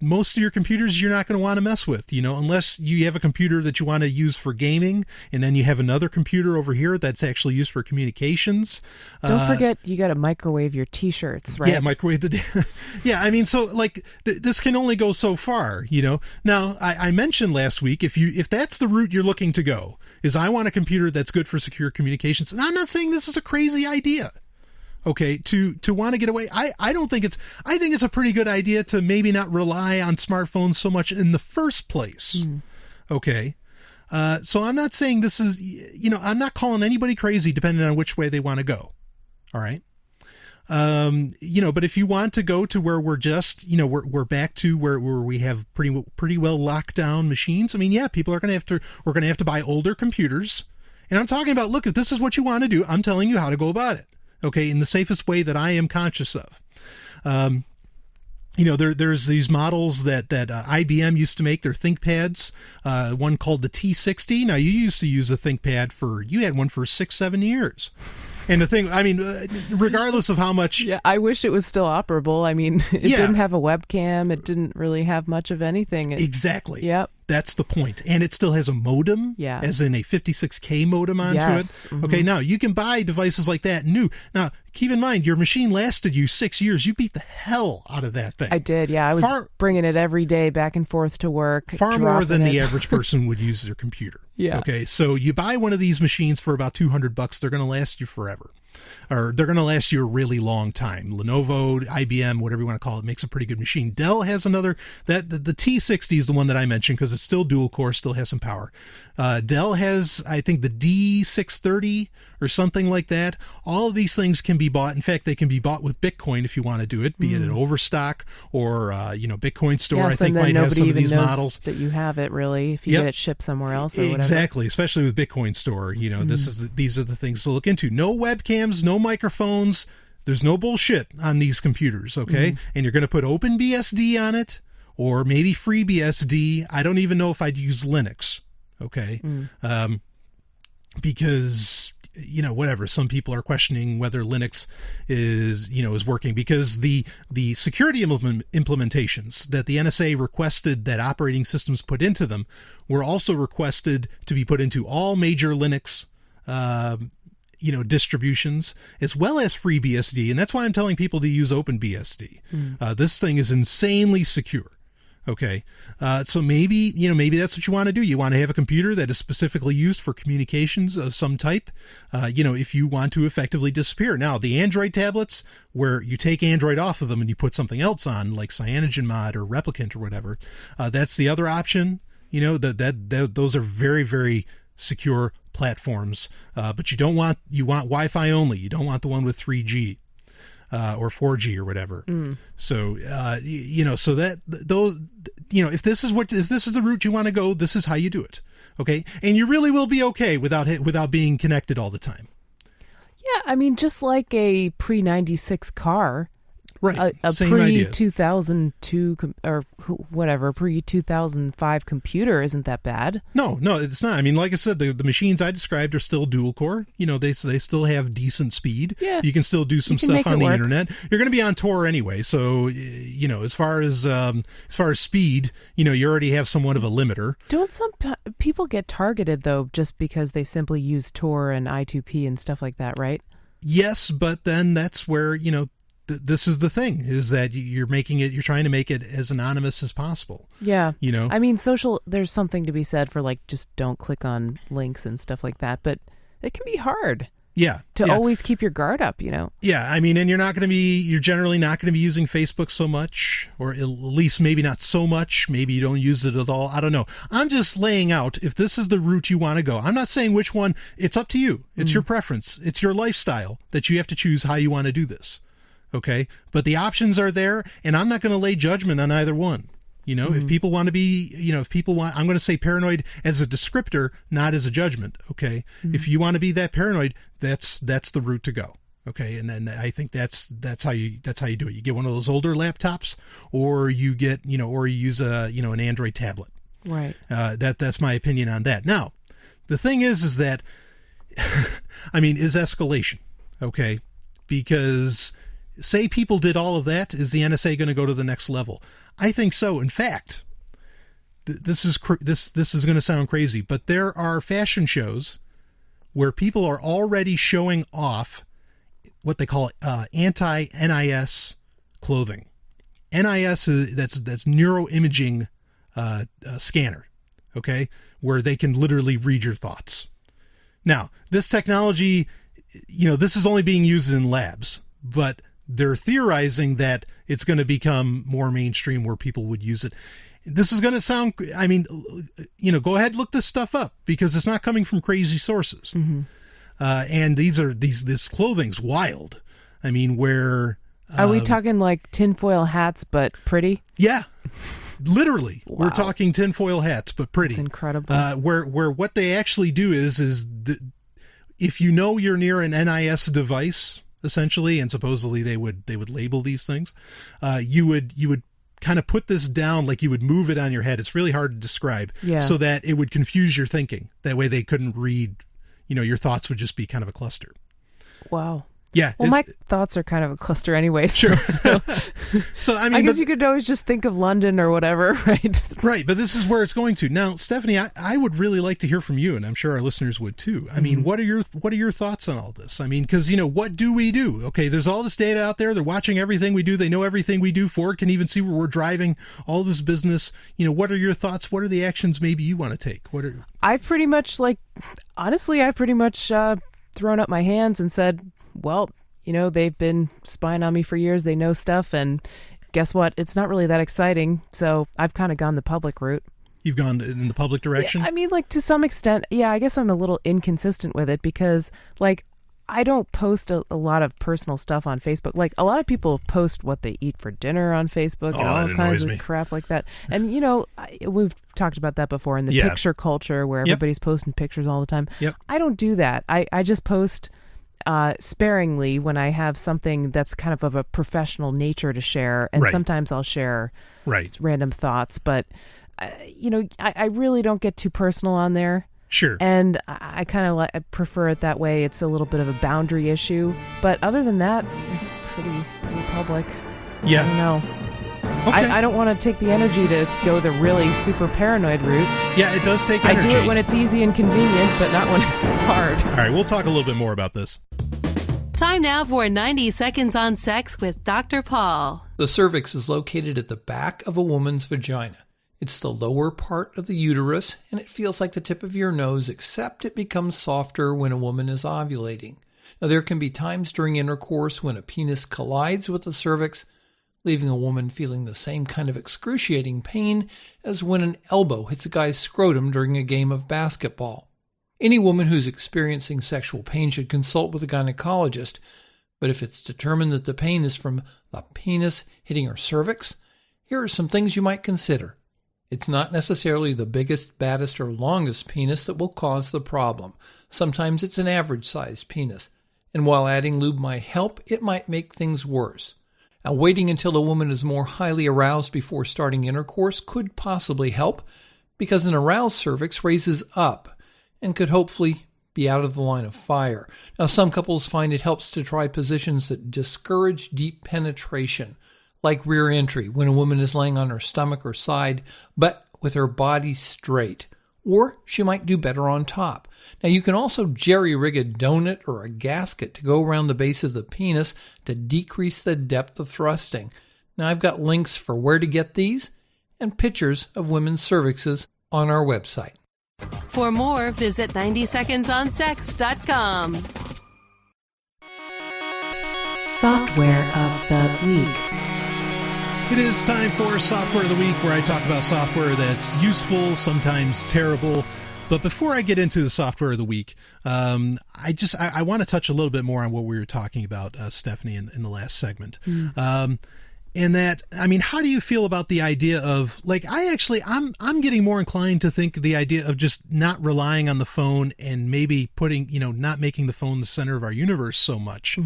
most of your computers you're not going to want to mess with, you know, unless you have a computer that you want to use for gaming, and then you have another computer over here that's actually used for communications. Don't forget, you got to microwave your T-shirts, right? Yeah, microwave the... Yeah, I mean, so, like, this can only go so far, you know. Now, I mentioned last week, if that's the route you're looking to go, is I want a computer that's good for secure communications. And I'm not saying this is a crazy idea, okay, to want to get away. I think it's a pretty good idea to maybe not rely on smartphones so much in the first place. Okay. So I'm not saying this is, you know, I'm not calling anybody crazy depending on which way they want to go. All right. You know, but if you want to go to where we're just, you know, we're back to where we have pretty well locked down machines. I mean, yeah, we're going to have to buy older computers. And I'm talking about, look, if this is what you want to do, I'm telling you how to go about it. Okay. In the safest way that I am conscious of. You know, there's these models that IBM used to make, their ThinkPads, one called the T60. Now, you used to use a ThinkPad you had one for 6-7 years. And the thing, I mean, regardless of how much... Yeah, I wish it was still operable. I mean, it didn't have a webcam. It didn't really have much of anything. Exactly. Yep. That's the point. And it still has a modem, as in a 56K modem onto it. Okay, now, you can buy devices like that new. Now, keep in mind, your machine lasted you 6 years. You beat the hell out of that thing. I did, yeah. I was bringing it every day back and forth to work. Far more than the average person would use their computer. Yeah. Okay, so you buy one of these machines for about $200. They're going to last you forever. Or they're going to last you a really long time. Lenovo, IBM, whatever you want to call it, makes a pretty good machine. Dell has another, the T60 is the one that I mentioned because it's still dual core, still has some power. Dell has, I think, the D630 or something like that. All of these things can be bought. In fact, they can be bought with Bitcoin if you want to do it, be it an Overstock or, you know, Bitcoin Store, I think, might have some of these models. That you have it, really, if you get it shipped somewhere else or whatever. Exactly, especially with Bitcoin Store. You know, these are the things to look into. No webcams, no microphones. There's no bullshit on these computers, okay? And you're going to put OpenBSD on it or maybe FreeBSD. I don't even know if I'd use Linux, okay? Because, you know, whatever, some people are questioning whether Linux is working because the security implementations that the NSA requested that operating systems put into them were also requested to be put into all major Linux distributions, as well as FreeBSD. And that's why I'm telling people to use OpenBSD. This thing is insanely secure. Okay. So maybe that's what you want to do. You want to have a computer that is specifically used for communications of some type, if you want to effectively disappear. Now, the Android tablets, where you take Android off of them and you put something else on, like CyanogenMod or Replicant or whatever, that's the other option. Those are very, very secure platforms, but you want Wi-Fi only. You don't want the one with 3G or 4G or whatever. So so that those, if this is the route you want to go, this is how you do it. Okay, and you really will be okay without being connected all the time. Yeah, I mean, just like a pre-96 car. Right. A pre-2002 or whatever, pre-2005 computer isn't that bad. No, it's not. I mean, like I said, the machines I described are still dual core. They still have decent speed. Yeah. You can still do some stuff on the internet. You're going to be on Tor anyway, so as far as speed, you already have somewhat of a limiter. Don't some people get targeted though just because they simply use Tor and I2P and stuff like that, right? Yes, but then that's where this is the thing, is that you're trying to make it as anonymous as possible. Yeah. You know? I mean, there's something to be said for like, just don't click on links and stuff like that, but it can be hard. Yeah. To always keep your guard up, you know? Yeah. I mean, and you're generally not going to be using Facebook so much, or at least maybe not so much. Maybe you don't use it at all. I don't know. I'm just laying out if this is the route you want to go. I'm not saying which one. It's up to you. It's your preference. It's your lifestyle that you have to choose how you want to do this. Okay. But the options are there, and I'm not going to lay judgment on either one. You know, if people want to be, I'm going to say paranoid as a descriptor, not as a judgment. Okay. If you want to be that paranoid, that's the route to go. Okay. And then I think that's how you do it. You get one of those older laptops, or you use an Android tablet. Right. That's my opinion on that. Now, the thing is that, I mean, is escalation. Okay. Because say people did all of that, is the NSA going to go to the next level? I think so. In fact, this is going to sound crazy, but there are fashion shows where people are already showing off what they call anti-NIS clothing. NIS that's neuroimaging scanner, okay, where they can literally read your thoughts. Now, this technology, this is only being used in labs, but they're theorizing that it's going to become more mainstream where people would use it. This is going to sound, I mean, go ahead, look this stuff up, because it's not coming from crazy sources. And this clothing's wild. I mean, where... Are we talking like tinfoil hats, but pretty? Yeah. Literally. Wow. We're talking tinfoil hats, but pretty. It's incredible. Where what they actually do is if you know you're near an NIS device, essentially, and supposedly they would label these things, you would kind of put this down, like you would move it on your head. It's really hard to describe. Yeah. So that it would confuse your thinking. That way they couldn't read, your thoughts would just be kind of a cluster. Wow. Yeah. Well, my thoughts are kind of a cluster anyway. Sure. So, I mean, I guess you could always just think of London or whatever, right? Right. But this is where it's going to. Now, Stephanie, I would really like to hear from you, and I'm sure our listeners would too. I mean, what are your thoughts on all this? I mean, because, what do we do? Okay, there's all this data out there. They're watching everything we do. They know everything we do. Ford can even see where we're driving, all this business. What are your thoughts? What are the actions maybe you want to take? I pretty much thrown up my hands and said, well, they've been spying on me for years. They know stuff. And guess what? It's not really that exciting. So I've kind of gone the public route. You've gone in the public direction? Yeah, I mean, like, to some extent, yeah, I guess I'm a little inconsistent with it because, like, I don't post a lot of personal stuff on Facebook. Like, a lot of people post what they eat for dinner on Facebook and all kinds of crap like that. And, we've talked about that before in the picture culture where everybody's posting pictures all the time. Yep. I don't do that. I just post sparingly when I have something that's kind of a professional nature to share. And sometimes I'll share random thoughts. But, I really don't get too personal on there. Sure. And I kind of I prefer it that way. It's a little bit of a boundary issue. But other than that, pretty public. Yeah. I don't know. Okay. I don't want to take the energy to go the really super paranoid route. Yeah, it does take energy. I do it when it's easy and convenient, but not when it's hard. All right, we'll talk a little bit more about this. Time now for 90 Seconds on Sex with Dr. Paul. The cervix is located at the back of a woman's vagina. It's the lower part of the uterus, and it feels like the tip of your nose, except it becomes softer when a woman is ovulating. Now, there can be times during intercourse when a penis collides with the cervix, leaving a woman feeling the same kind of excruciating pain as when an elbow hits a guy's scrotum during a game of basketball. Any woman who's experiencing sexual pain should consult with a gynecologist, but if it's determined that the pain is from the penis hitting her cervix, here are some things you might consider. It's not necessarily the biggest, baddest, or longest penis that will cause the problem. Sometimes it's an average-sized penis, and while adding lube might help, it might make things worse. Now, waiting until a woman is more highly aroused before starting intercourse could possibly help, because an aroused cervix raises up and could hopefully be out of the line of fire. Now, some couples find it helps to try positions that discourage deep penetration, like rear entry when a woman is laying on her stomach or side, but with her body straight, or she might do better on top. Now, you can also jerry-rig a donut or a gasket to go around the base of the penis to decrease the depth of thrusting. Now, I've got links for where to get these and pictures of women's cervixes on our website. For more, visit 90secondsonsex.com. Software of the Week. It is time for Software of the Week, where I talk about software that's useful, sometimes terrible. But before I get into the Software of the Week, I want to touch a little bit more on what we were talking about, Stephanie, in the last segment. And that, I mean, how do you feel about the idea of, like, I'm getting more inclined to think the idea of just not relying on the phone and maybe putting, not making the phone the center of our universe so much.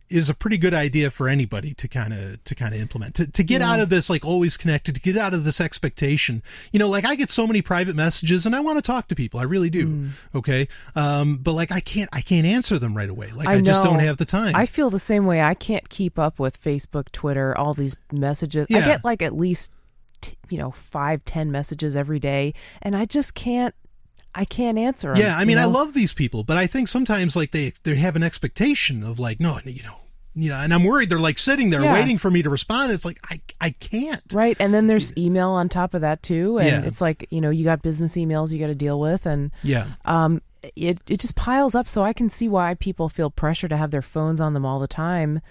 Is a pretty good idea for anybody to kind of implement, to get out of this, like, always connected, to get out of this expectation. Like, I get so many private messages and I want to talk to people. I really do. Okay. But like, I can't answer them right away. Like, I just don't have the time. I feel the same way. I can't keep up with Facebook, Twitter, all these messages. I get like at least, 5-10 messages every day, and I just can't. I can't answer them. Yeah, I mean, I love these people, but I think sometimes, like, they have an expectation of, like, no, and I'm worried they're, like, sitting there waiting for me to respond. It's like, I can't. Right, and then there's email on top of that, too, and it's like, you got business emails you got to deal with, and it just piles up, so I can see why people feel pressure to have their phones on them all the time,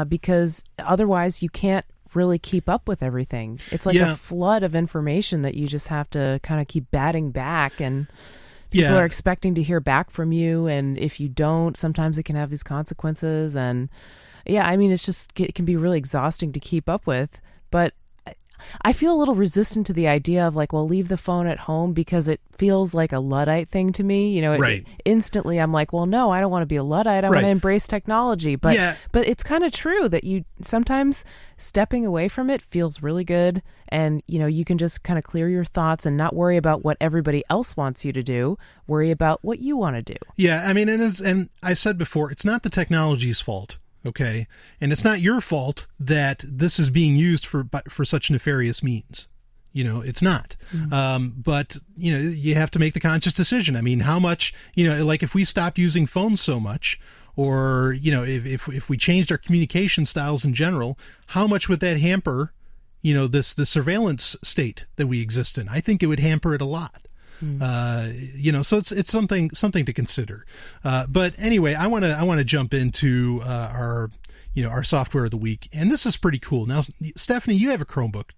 because otherwise you can't really keep up with everything. It's like a flood of information that you just have to kind of keep batting back, and people are expecting to hear back from you, and if you don't, sometimes it can have these consequences. And I mean, it can be really exhausting to keep up with. But I feel a little resistant to the idea of, like, well, leave the phone at home, because it feels like a Luddite thing to me. Instantly I'm like, well, no, I don't want to be a Luddite. I want to embrace technology. But it's kind of true that you sometimes stepping away from it feels really good. And, you can just kind of clear your thoughts and not worry about what everybody else wants you to do. Worry about what you want to do. Yeah, I mean, and I've said before, it's not the technology's fault. Okay, and it's not your fault that this is being used for such nefarious means. It's not. But you have to make the conscious decision. I mean, how much? Like, if we stopped using phones so much, or if we changed our communication styles in general, how much would that hamper the surveillance state that we exist in? I think it would hamper it a lot. So it's something to consider. But anyway, I want to jump into our Software of the Week, and this is pretty cool. Now, Stephanie, you have a Chromebook.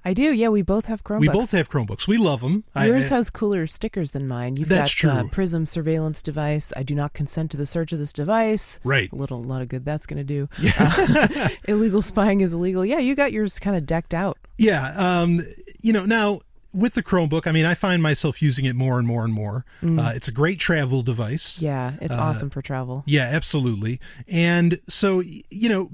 I do. Yeah, we both have Chromebooks. We both have Chromebooks. We love them. Yours has cooler stickers than mine. You've got PRISM surveillance device. I do not consent to the search of this device. Right. A lot of good that's going to do. Yeah. Illegal spying is illegal. Yeah, you got yours kind of decked out. Yeah. Now, with the Chromebook, I mean, I find myself using it more and more and more. It's a great travel device. Yeah, it's awesome for travel. Yeah, absolutely. And so,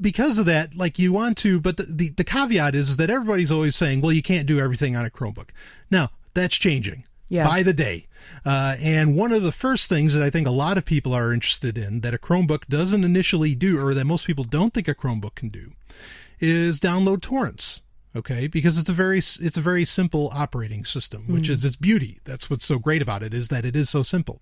because of that, like, you want to, but the caveat is that everybody's always saying, well, you can't do everything on a Chromebook. Now, that's changing by the day. And one of the first things that I think a lot of people are interested in that a Chromebook doesn't initially do, or that most people don't think a Chromebook can do, is download torrents. Okay, because it's a very simple operating system, which is its beauty. That's what's so great about it, is that it is so simple.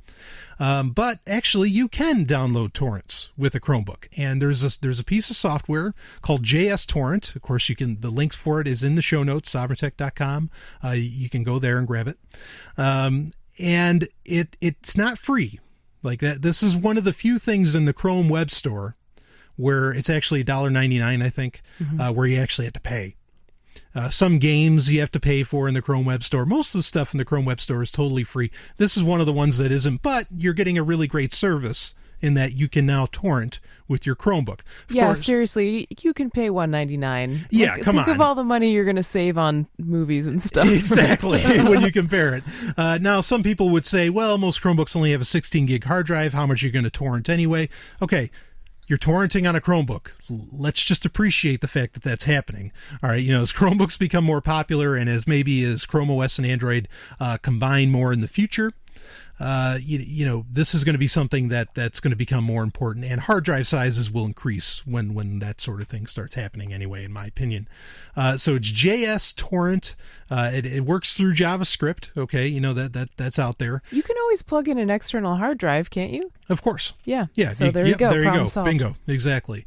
But actually, you can download torrents with a Chromebook, and there's a piece of software called JSTorrent. Of course, the links for it is in the show notes, sovryn.com. You can go there and grab it, and it's not free like that. This is one of the few things in the Chrome Web Store where it's actually $1.99, I think, where you actually have to pay. Some games you have to pay for in the Chrome Web Store. Most of the stuff in the Chrome Web Store is totally free. This is one of the ones that isn't, but you're getting a really great service in that you can now torrent with your Chromebook. Of course, seriously, you can pay $1.99. Yeah, come on. Think of all the money you're going to save on movies and stuff. Exactly, when you compare it. Now, some people would say, well, most Chromebooks only have a 16-gig hard drive. How much are you going to torrent anyway? Okay. You're torrenting on a Chromebook. Let's just appreciate the fact that that's happening. All right, as Chromebooks become more popular, and as Chrome OS and Android combine more in the future, this is going to be something that's going to become more important, and hard drive sizes will increase when that sort of thing starts happening anyway, in my opinion. So it's JSTorrent. It works through JavaScript. Okay, that's out there. You can always plug in an external hard drive, can't you? Of course. Yeah. So there you go. There you go. Solved. Bingo. Exactly.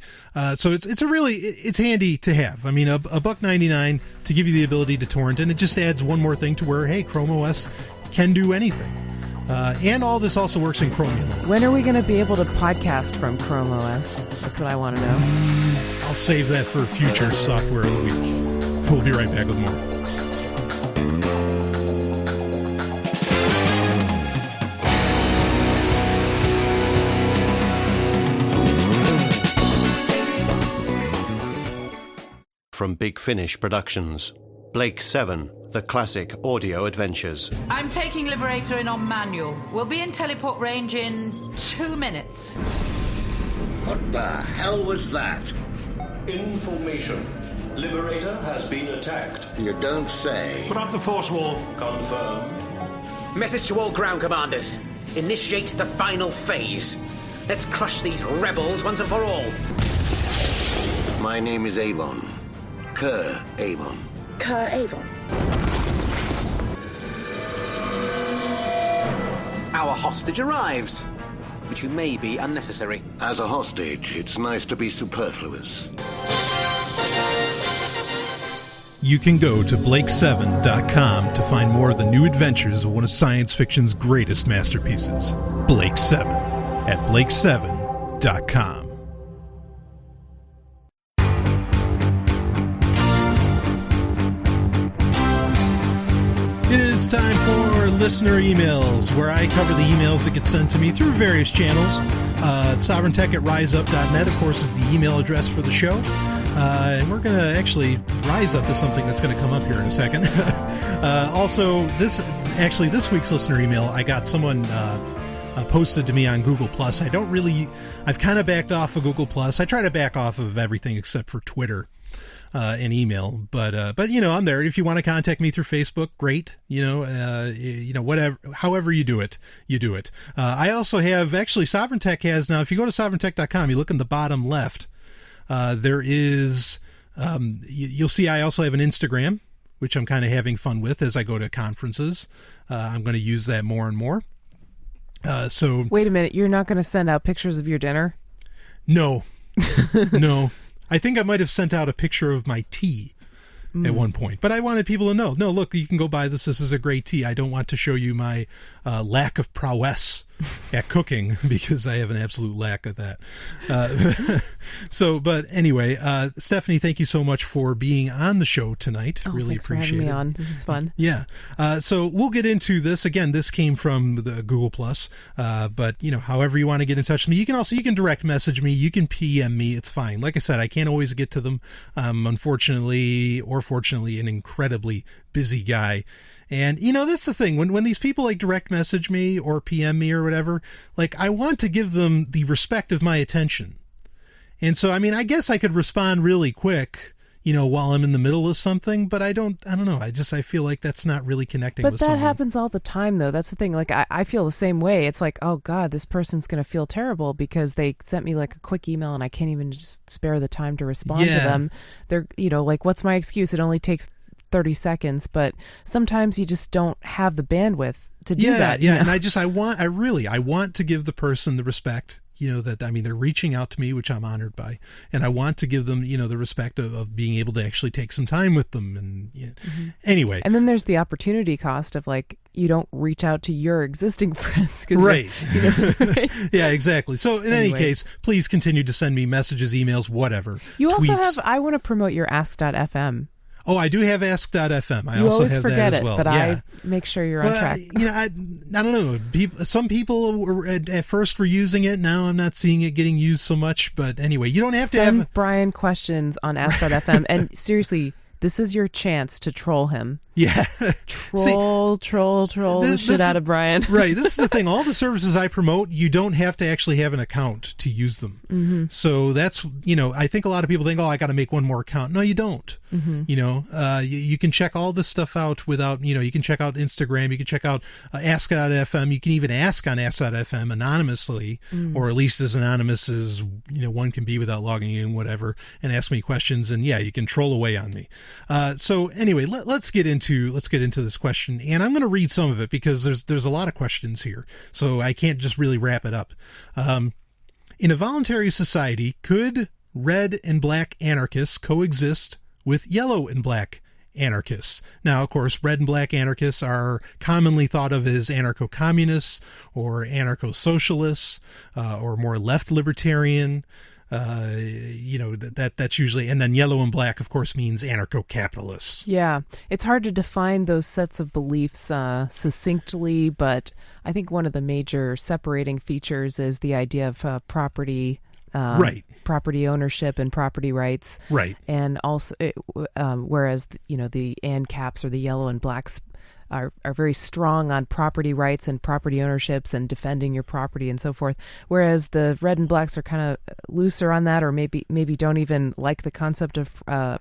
So it's handy to have. I mean, $1.99 to give you the ability to torrent, and it just adds one more thing to where, hey, Chrome OS can do anything. And all this also works in Chromium. When are we going to be able to podcast from Chrome OS? That's what I want to know. I'll save that for future software of the week. We'll be right back with more. From Big Finish Productions, Blake 7, The Classic Audio Adventures. I'm taking Liberator in on manual. We'll be in teleport range in 2 minutes. What the hell was that? Information. Liberator has been attacked. You don't say. Put up the force wall. Confirm. Message to all ground commanders. Initiate the final phase. Let's crush these rebels once and for all. My name is Avon. Kerr Avon. Kerr Avon. Our hostage arrives, but you may be unnecessary. As a hostage, it's nice to be superfluous. You can go to Blake7.com to find more of the new adventures of one of science fiction's greatest masterpieces, Blake 7, at Blake7.com. It is time for listener emails, where I cover the emails that get sent to me through various channels. SovereignTech@riseup.net, of course, is the email address for the show. And we're going to actually rise up to something that's going to come up here in a second. Also, this week's listener email, I got someone posted to me on Google+. I've kind of backed off of Google+. I try to back off of everything except for Twitter. And email, but I'm there. If you want to contact me through Facebook, great. Whatever, however you do it. I also have, actually, Sovereign Tech has now. If you go to sovereigntech.com, you look in the bottom left. There is, you'll see. I also have an Instagram, which I'm kind of having fun with as I go to conferences. I'm going to use that more and more. So wait a minute, you're not going to send out pictures of your dinner? No, no. I think I might have sent out a picture of my tea at one point, but I wanted people to know, no, look, you can go buy this. This is a great tea. I don't want to show you my lack of prowess at cooking, because I have an absolute lack of that. But anyway, Stephanie, thank you so much for being on the show tonight. Really thanks appreciate for having it. me on. This is fun. Yeah. So we'll get into this. Again, this came from the Google+. But, however you want to get in touch with me, you can direct message me. You can PM me. It's fine. Like I said, I can't always get to them. Unfortunately, or fortunately, an incredibly busy guy. And, that's the thing. When these people direct message me or PM me or whatever, I want to give them the respect of my attention. And so, I guess I could respond really quick, while I'm in the middle of something, but I don't know. I feel like that's not really connecting with someone. But that happens all the time, though. That's the thing. I feel the same way. It's like, oh God, this person's going to feel terrible because they sent me a quick email and I can't even just spare the time to respond to them. They're, what's my excuse? It only takes 30 seconds, but sometimes you just don't have the bandwidth to do that. Yeah, and I want to give the person the respect, that, they're reaching out to me, which I'm honored by, and I want to give them, the respect of being able to actually take some time with them. And anyway. And then there's the opportunity cost of you don't reach out to your existing friends. Right. Right? Yeah, exactly. So in any case, please continue to send me messages, emails, whatever. You also tweets. I want to promote your ask.fm. Oh, I do have Ask.fm. I you also always have forget that as well. But I make sure you're on track. I don't know. Some people were at first were using it. Now I'm not seeing it getting used so much. But anyway, you don't have to Send Brian questions on Ask.fm. And seriously, This is your chance to troll him. Yeah. Troll the shit out of Brian. Right. This is the thing. All the services I promote, you don't have to actually have an account to use them. Mm-hmm. So that's, I think a lot of people think, I got to make one more account. No, you don't. Mm-hmm. You can check all this stuff out without, you can check out Instagram. You can check out Ask.fm. You can even ask on Ask.fm anonymously, or at least as anonymous as, one can be without logging in, whatever, and ask me questions. And yeah, you can troll away on me. So anyway, let's get into this question, and I'm going to read some of it because there's a lot of questions here, so I can't just really wrap it up. In a voluntary society, could red and black anarchists coexist with yellow and black anarchists? Now, of course, red and black anarchists are commonly thought of as anarcho-communists or anarcho-socialists, or more left libertarian. That's usually, and then yellow and black, of course, means anarcho-capitalists. Yeah, it's hard to define those sets of beliefs succinctly, but I think one of the major separating features is the idea of property, property ownership and property rights, right? And also, whereas the ANCAPs or the yellow and blacks are very strong on property rights and property ownerships and defending your property and so forth, whereas the red and blacks are kind of looser on that, or maybe don't even like the concept of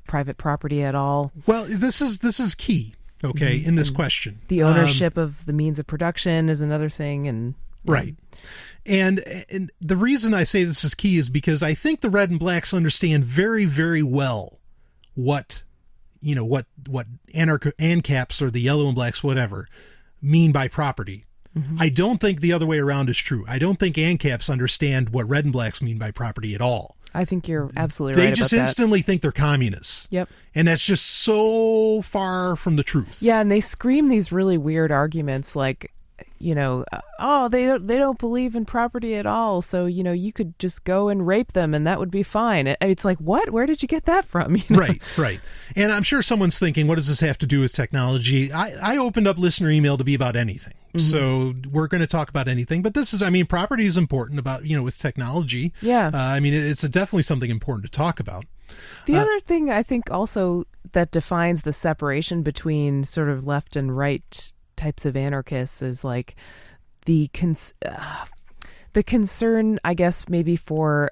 private property at all. Well, this is key, okay, in this question. The ownership of the means of production is another thing, and right. And the reason I say this is key is because I think the red and blacks understand very, very well what ANCAPs or the yellow and blacks, whatever, mean by property. Mm-hmm. I don't think the other way around is true. I don't think ANCAPs understand what red and blacks mean by property at all. I think you're absolutely right about that. They just instantly think they're communists. Yep. And that's just so far from the truth. Yeah, and they scream these really weird arguments like, they don't believe in property at all, so you could just go and rape them and that would be fine. It's like, what? Where did you get that from? Right. And I'm sure someone's thinking, what does this have to do with technology? I opened up listener email to be about anything. Mm-hmm. So we're going to talk about anything, but property is important about, with technology. Yeah. It's definitely something important to talk about. The other thing I think also that defines the separation between sort of left and right types of anarchists is like the concern, I guess, maybe for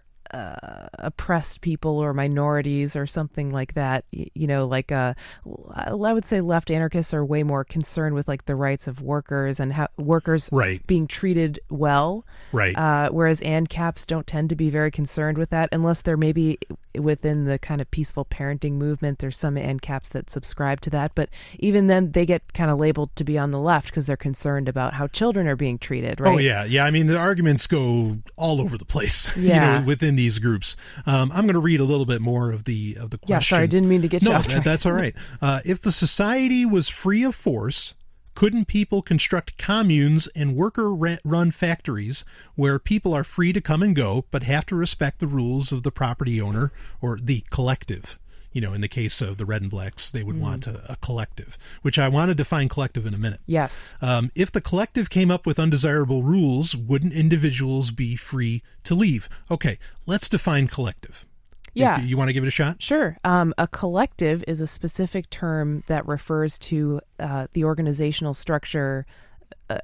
oppressed people or minorities or something like that. I would say left anarchists are way more concerned with like the rights of workers and how workers being treated well. Right. Whereas ANCAPs don't tend to be very concerned with that unless they're maybe within the kind of peaceful parenting movement. There's some ANCAPs that subscribe to that, but even then they get kind of labeled to be on the left because they're concerned about how children are being treated. Right. Oh yeah. The arguments go all over the place. Yeah. Within these groups. I'm going to read a little bit more of the question. Yeah, sorry, I didn't mean to get you off track. That's all right. If the society was free of force, couldn't people construct communes and worker-run factories where people are free to come and go, but have to respect the rules of the property owner or the collective? In the case of the red and blacks, they would want a collective, which I want to define collective in a minute. Yes. If the collective came up with undesirable rules, wouldn't individuals be free to leave? Okay, let's define collective. Yeah. You want to give it a shot? Sure. A collective is a specific term that refers to the organizational structure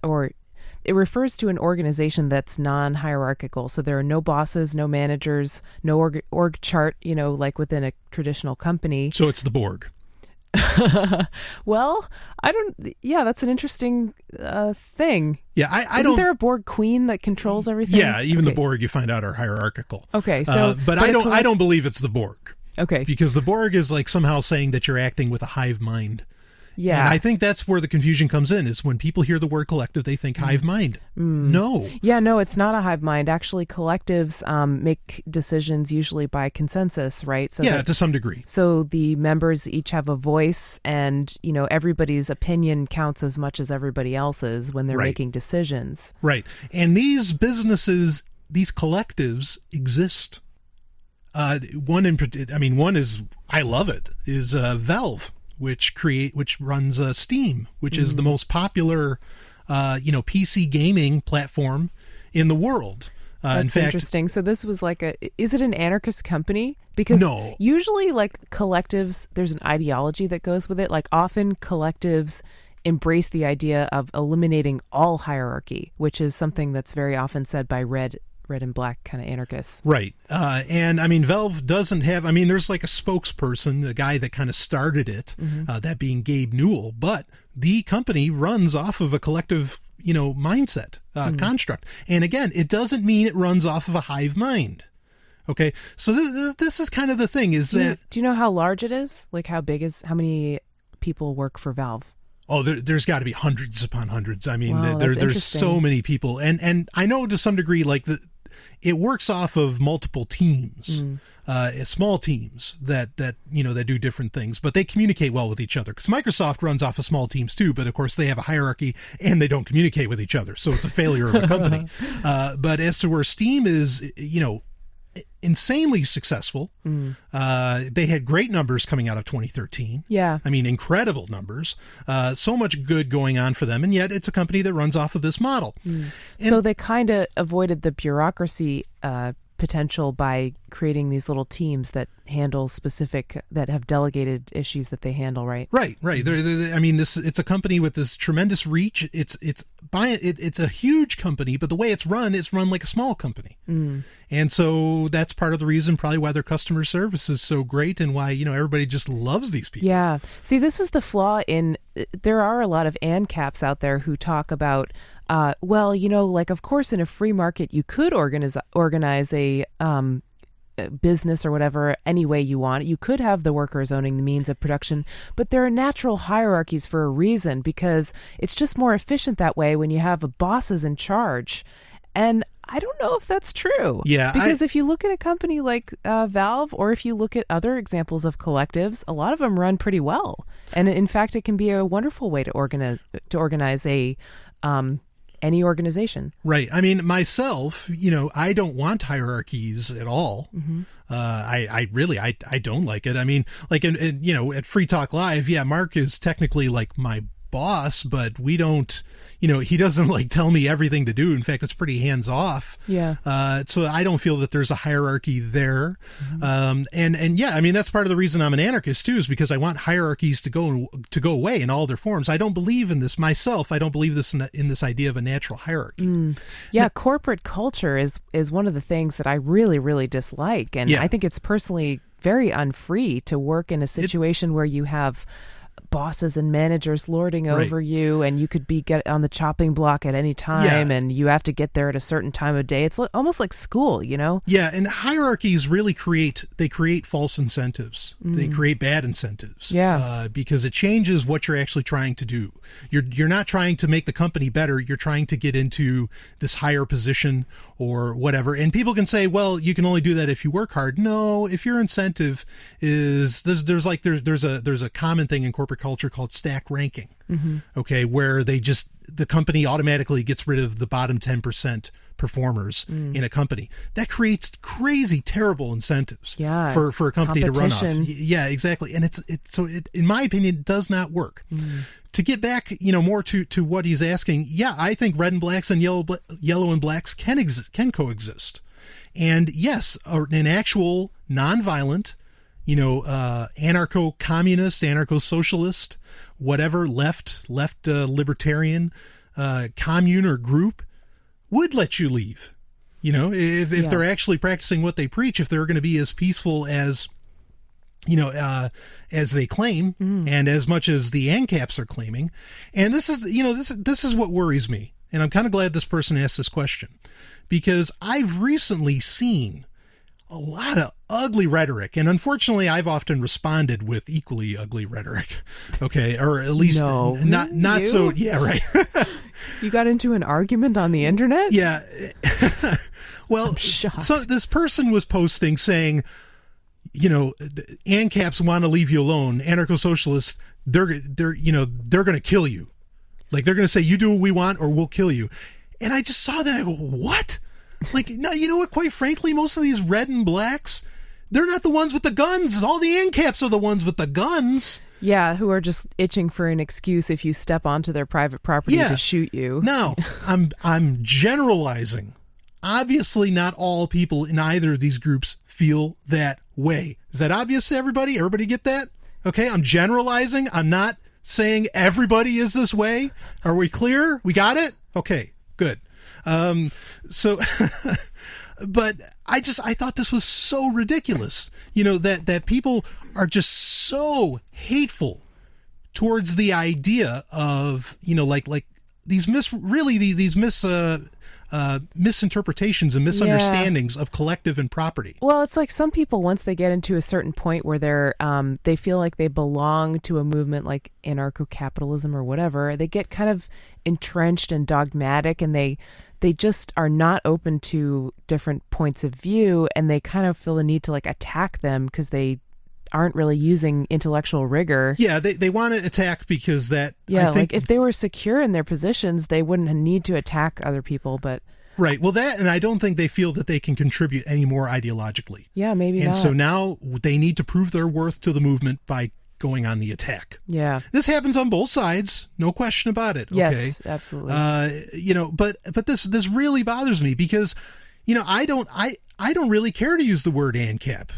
or it refers to an organization that's non-hierarchical. So there are no bosses, no managers, no org chart, like within a traditional company. So it's the Borg. Well, that's an interesting thing. Yeah, Isn't there a Borg queen that controls everything? Yeah, even the Borg you find out are hierarchical. Okay, so but I don't believe it's the Borg. Okay. Because the Borg is like somehow saying that you're acting with a hive mind. Yeah. And I think that's where the confusion comes in, is when people hear the word collective, they think hive mind. No. Yeah, no, it's not a hive mind. Actually, collectives make decisions usually by consensus, right? So to some degree. So the members each have a voice, and, everybody's opinion counts as much as everybody else's when they're making decisions. Right. And these businesses, these collectives exist. One is, I love it, is Valve. Which runs Steam, which is the most popular, PC gaming platform in the world. That's interesting. So this was is it an anarchist company? Because usually like collectives, there's an ideology that goes with it. Like often collectives embrace the idea of eliminating all hierarchy, which is something that's very often said by red and black kind of anarchists. Right. And I mean, Valve doesn't have, I mean, there's like a spokesperson, a guy that kind of started it, that being Gabe Newell, but the company runs off of a collective, mindset, construct. And again, it doesn't mean it runs off of a hive mind. Okay. So this is kind of the thing is do you know how large it is? Like how many people work for Valve? Oh, there's got to be hundreds upon hundreds. I mean, wow, there's so many people, and I know to some degree, like it works off of multiple teams, small teams that do different things, but they communicate well with each other. Because Microsoft runs off of small teams too, but of course they have a hierarchy and they don't communicate with each other, so it's a failure of a company. But as to where Steam is, insanely successful. They had great numbers coming out of 2013. Yeah. I mean, incredible numbers. So much good going on for them, and yet it's a company that runs off of this model. So they kind of avoided the bureaucracy potential by creating these little teams that handle that have delegated issues that they handle, right? Right. I mean, it's a company with this tremendous reach. It's a huge company, but the way it's run like a small company. And so that's part of the reason probably why their customer service is so great and why, everybody just loves these people. Yeah. See, this is the flaw there are a lot of ANCAPs out there who talk about, like, of course, in a free market, you could organize a business or whatever any way you want. You could have the workers owning the means of production, but there are natural hierarchies for a reason, because it's just more efficient that way when you have bosses in charge. And I don't know if that's true. Yeah. Because if you look at a company like Valve, or if you look at other examples of collectives, a lot of them run pretty well. And in fact, it can be a wonderful way to organize any organization. Right. I mean, myself, I don't want hierarchies at all. I don't like it. I mean, like, at Free Talk Live, Mark is technically like my boss, but we don't, he doesn't like tell me everything to do. In fact, it's pretty hands off. Yeah. So I don't feel that there's a hierarchy there. I mean, that's part of the reason I'm an anarchist too, is because I want hierarchies to go away in all their forms. I don't believe in this myself. I don't believe in this idea of a natural hierarchy. Corporate culture is one of the things that I really, really dislike. And I think it's personally very unfree to work in a situation where you have bosses and managers lording over you, and you could get on the chopping block at any time, and you have to get there at a certain time of day. It's almost like school, Yeah, and hierarchies really create false incentives. They create bad incentives. Yeah, because it changes what you're actually trying to do. You're not trying to make the company better. You're trying to get into this higher position or whatever. And people can say, well, you can only do that if you work hard. No, if your incentive is there's a common thing in corporate culture called stack ranking. Okay, where the company automatically gets rid of the bottom 10% performers in a company. That creates crazy, terrible incentives for a company to run off. Yeah, exactly. And it in my opinion, it does not work. To get back, more to what he's asking, I think red and blacks and yellow and blacks can coexist. And yes, an actual nonviolent, anarcho-communist, anarcho-socialist, whatever, left libertarian commune or group would let you leave. If they're actually practicing what they preach, if they're going to be as peaceful as they claim, and as much as the ANCAPs are claiming. And this is what worries me. And I'm kind of glad this person asked this question, because I've recently seen a lot of ugly rhetoric, and unfortunately I've often responded with equally ugly rhetoric. Okay, or at least not so. Yeah, right. You got into an argument on the internet? Yeah. Well, so this person was posting saying, ANCAPs want to leave you alone. Anarcho-socialists, they're going to kill you. Like, they're going to say, you do what we want or we'll kill you. And I just saw that. I go, what? Like, no, you know what? Quite frankly, most of these red and blacks, they're not the ones with the guns. All the ANCAPs are the ones with the guns. Yeah, who are just itching for an excuse if you step onto their private property to shoot you. Now, I'm generalizing. obviously not all people in either of these groups feel that way. Is that obvious to everybody? Everybody get that? Okay, I'm generalizing. I'm not saying everybody is this way. Are we clear? We got it? Okay, good. So, but I thought this was so ridiculous, that people are just so hateful towards the idea of, like these misinterpretations and misunderstandings of collective and property. Well, it's like some people, once they get into a certain point where they feel like they belong to a movement like anarcho-capitalism or whatever, they get kind of entrenched and dogmatic, and they just are not open to different points of view, and they kind of feel the need to like attack them because they aren't really using intellectual rigor. Yeah, they want to attack because that... Yeah, like if they were secure in their positions, they wouldn't need to attack other people, but... Right, well that, and I don't think they feel that they can contribute any more ideologically. Yeah, maybe not. And so now they need to prove their worth to the movement by going on the attack. Yeah. This happens on both sides, no question about it. Okay? Yes, absolutely. But this really bothers me because, I don't really care to use the word ANCAP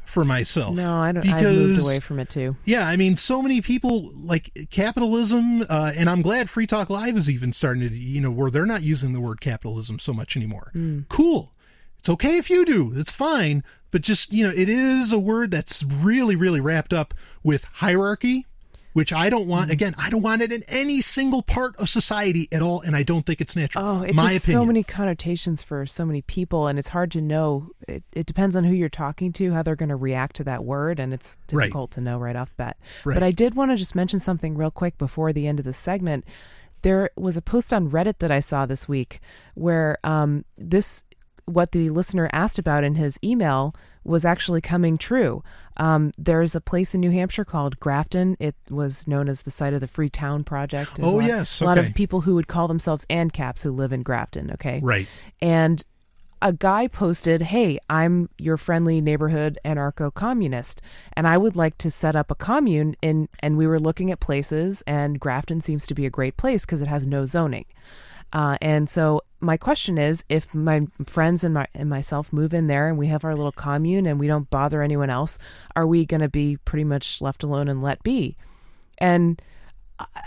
for myself. No, I don't. I moved away from it too. Yeah, I mean, so many people like capitalism, and I'm glad Free Talk Live is even starting to, where they're not using the word capitalism so much anymore. Cool. It's okay if you do. It's fine. But just, it is a word that's really, really wrapped up with hierarchy, which I don't want. Again, I don't want it in any single part of society at all, and I don't think it's natural. Oh, it's My just opinion. So many connotations for so many people, and it's hard to know. It depends on who you're talking to, how they're going to react to that word, and it's difficult to know right off the bat. Right. But I did want to just mention something real quick before the end of the segment. There was a post on Reddit that I saw this week where what the listener asked about in his email was actually coming true. There's a place in New Hampshire called Grafton. It was known as the site of the Freetown Project. There's a lot of people who would call themselves ANCAPs who live in Grafton, okay? Right. And a guy posted, hey, I'm your friendly neighborhood anarcho-communist, and I would like to set up a commune and we were looking at places, and Grafton seems to be a great place because it has no zoning. And so my question is, if my friends and myself move in there and we have our little commune and we don't bother anyone else, are we going to be pretty much left alone and let be? And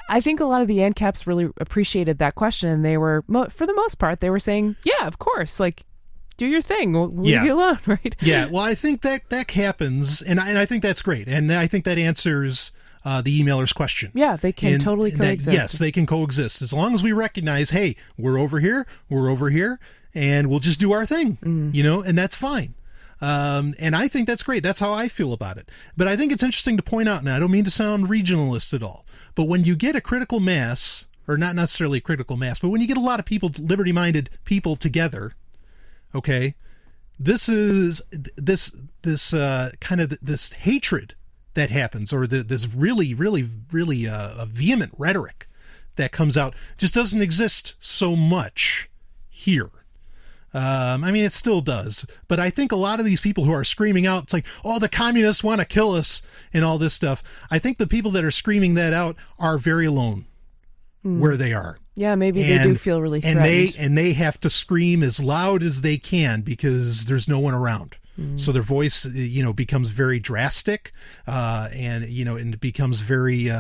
I think a lot of the ANCAPs really appreciated that question, and they were, for the most part, they were saying, yeah, of course, like, do your thing, we'll leave you alone, right? Yeah, well, I think that happens, and I think that's great, and I think that answers the emailer's question. Yeah, they can totally coexist. Yes, they can coexist as long as we recognize, hey, we're over here, and we'll just do our thing, and that's fine. And I think that's great. That's how I feel about it. But I think it's interesting to point out, and I don't mean to sound regionalist at all, but when you get a critical mass, or not necessarily a critical mass, but when you get a lot of people, liberty-minded people together, okay, this kind of this hatred that happens, or this really, really, really vehement rhetoric that comes out just doesn't exist so much here. I mean, it still does, but I think a lot of these people who are screaming out, it's like, oh, the communists want to kill us and all this stuff. I think the people that are screaming that out are very alone where they are. Yeah, maybe they do feel really threatened. And they have to scream as loud as they can because there's no one around. So their voice, becomes very drastic, and it becomes very...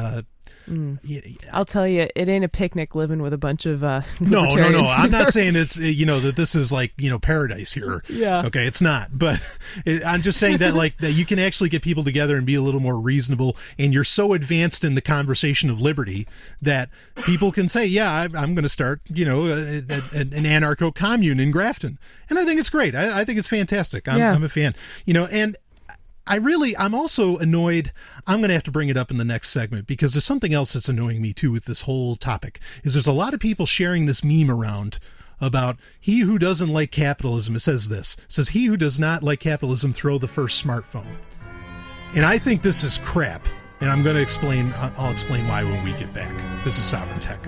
I'll tell you, it ain't a picnic living with a bunch of No. I'm not saying it's, that this is like, paradise here. Yeah. Okay, it's not. But I'm just saying that, like, that you can actually get people together and be a little more reasonable, and you're so advanced in the conversation of liberty that people can say, yeah, I'm going to start, an anarcho commune in Grafton. And I think it's great. I think it's fantastic. I'm a fan. And I'm also annoyed. I'm going to have to bring it up in the next segment because there's something else that's annoying me too with this whole topic. Is there's a lot of people sharing this meme around about he who doesn't like capitalism. It says he who does not like capitalism throw the first smartphone. And I think this is crap. And I'm going to explain. I'll explain why when we get back. This is Sovryn Tech.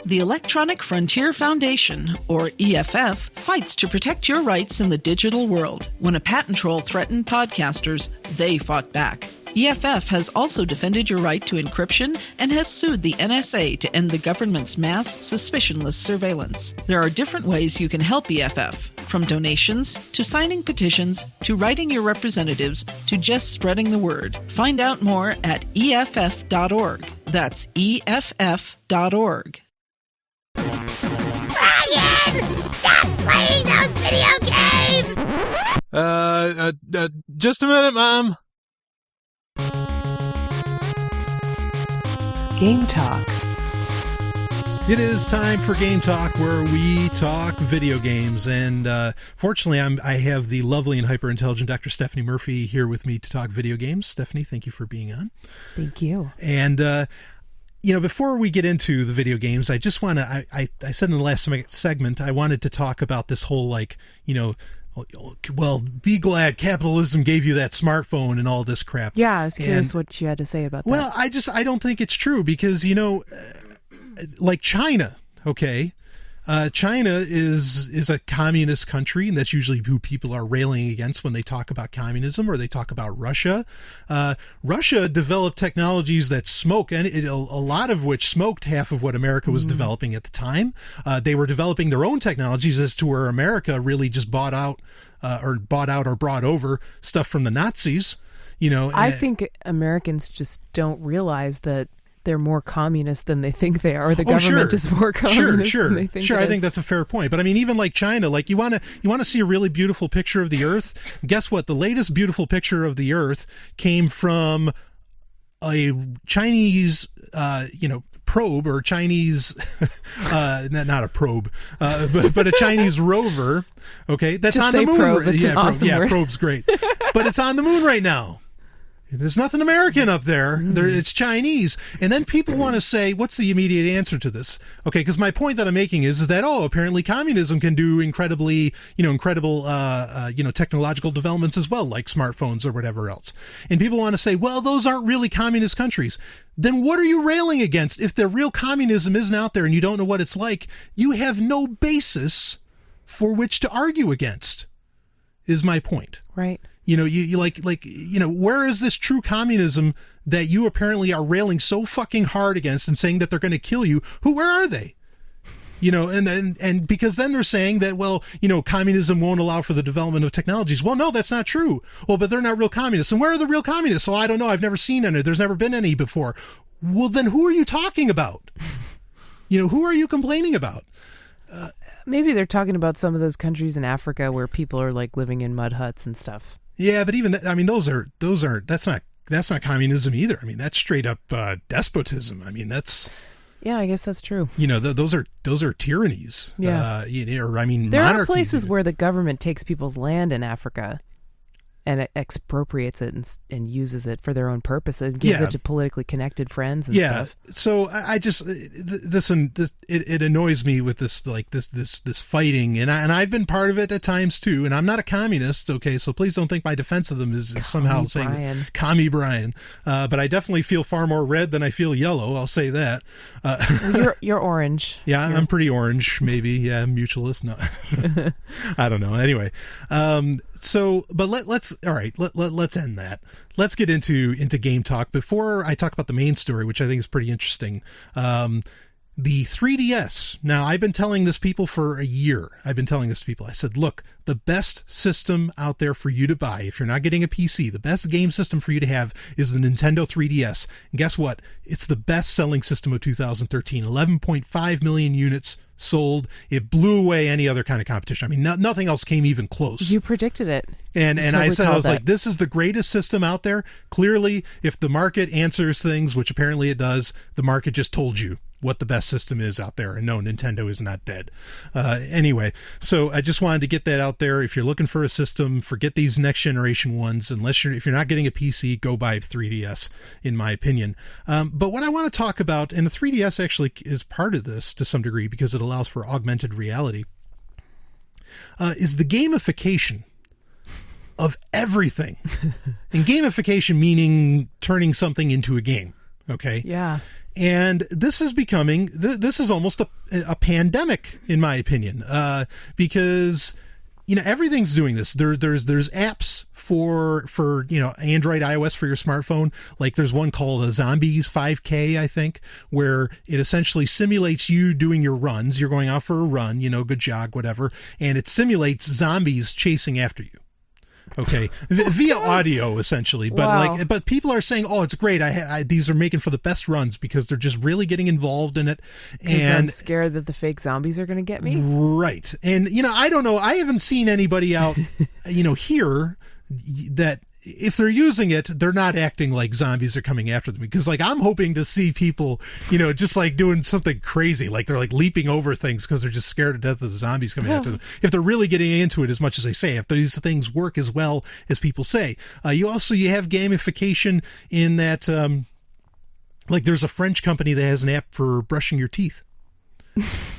The Electronic Frontier Foundation, or EFF, fights to protect your rights in the digital world. When a patent troll threatened podcasters, they fought back. EFF has also defended your right to encryption and has sued the NSA to end the government's mass, suspicionless surveillance. There are different ways you can help EFF, from donations to signing petitions to writing your representatives to just spreading the word. Find out more at EFF.org. That's EFF.org. Brian! Stop playing those video games! Just a minute, Mom. Game Talk. It is time for Game Talk, where we talk video games, and fortunately I have the lovely and hyper-intelligent Dr. Stephanie Murphy here with me to talk video games. Stephanie, thank you for being on. Thank you. And before we get into the video games, I just want to, I said in the last segment, I wanted to talk about this whole, well, be glad capitalism gave you that smartphone and all this crap. Yeah, I was curious what you had to say about that. Well, I don't think it's true because, like China, okay? China is a communist country, and that's usually who people are railing against when they talk about communism, or they talk about Russia. Russia developed technologies that smoke, and a lot of which smoked half of what America was developing at the time. They were developing their own technologies, as to where America really just bought out or brought over stuff from the Nazis. I think Americans just don't realize that they're more communist than they think they are. The government is more communist than they think. Sure, I think that's a fair point. But I mean, even like China, like you want to see a really beautiful picture of the Earth. Guess what? The latest beautiful picture of the Earth came from a Chinese, probe, or Chinese, not a probe, but a Chinese rover. Okay, that's just on the moon. Probe. It's an awesome word. Probe's great, but it's on the moon right now. There's nothing American up there. It's Chinese. And then people want to say, what's the immediate answer to this? Okay, because my point that I'm making is that, apparently communism can do incredible technological developments as well, like smartphones or whatever else. And people want to say, well, those aren't really communist countries. Then what are you railing against? If the real communism isn't out there and you don't know what it's like, you have no basis for which to argue against, is my point. Right. Where is this true communism that you apparently are railing so fucking hard against and saying that they're going to kill you? Where are they? And because then they're saying that, well, communism won't allow for the development of technologies. Well, no, that's not true. Well, but they're not real communists. And where are the real communists? Well, I don't know. I've never seen any. There's never been any before. Well, then who are you talking about? Who are you complaining about? Maybe they're talking about some of those countries in Africa where people are like living in mud huts and stuff. Yeah, but even that's not communism either. I mean, that's straight up despotism. I mean, that's. Yeah, I guess that's true. Those are tyrannies. Yeah. There are places where the government takes people's land in Africa and expropriates it and uses it for their own purposes, and gives it to politically connected friends and stuff. So I just it annoys me with this fighting, and I've been part of it at times too. And I'm not a communist, okay? So please don't think my defense of them is somehow saying Commie Brian. But I definitely feel far more red than I feel yellow. I'll say that. You're orange. Yeah, I'm pretty orange, maybe. Yeah, mutualist. No, I don't know. Anyway, but let's end that. Let's get into Game Talk. Before I talk about the main story, which I think is pretty interesting, the 3DS. Now, I've been telling this people for a year. I said, look, the best system out there for you to buy, if you're not getting a PC, the best game system for you to have is the Nintendo 3DS. And guess what? It's the best-selling system of 2013. 11.5 million units sold. It blew away any other kind of competition. I mean, nothing else came even close. You predicted it. And I said, I was like, this is the greatest system out there. Clearly, if the market answers things, which apparently it does, the market just told you what the best system is out there. And no, Nintendo is not dead. Anyway, so I just wanted to get that out there. If you're looking for a system, forget these next generation ones. If you're not getting a PC, go buy 3DS, in my opinion. But what I want to talk about, and the 3DS actually is part of this to some degree because it allows for augmented reality, is the gamification of everything. And gamification meaning turning something into a game. Okay. Yeah. And this is becoming, this is almost a pandemic, in my opinion, because everything's doing this. There's apps for Android, iOS for your smartphone. Like there's one called Zombies 5K, I think, where it essentially simulates you doing your runs. You're going out for a run, good jog, whatever, and it simulates zombies chasing after you. Okay, via audio essentially, but wow. but people are saying, "Oh, it's great! These are making for the best runs because they're just really getting involved in it." And I'm scared that the fake zombies are going to get me. Right, and I don't know. I haven't seen anybody out, here that if they're using it, they're not acting like zombies are coming after them. Because I'm hoping to see people, just like doing something crazy, like they're like leaping over things because they're just scared to death of the zombies coming after them. If they're really getting into it as much as they say, if these things work as well as people say. You have gamification in that, there's a French company that has an app for brushing your teeth.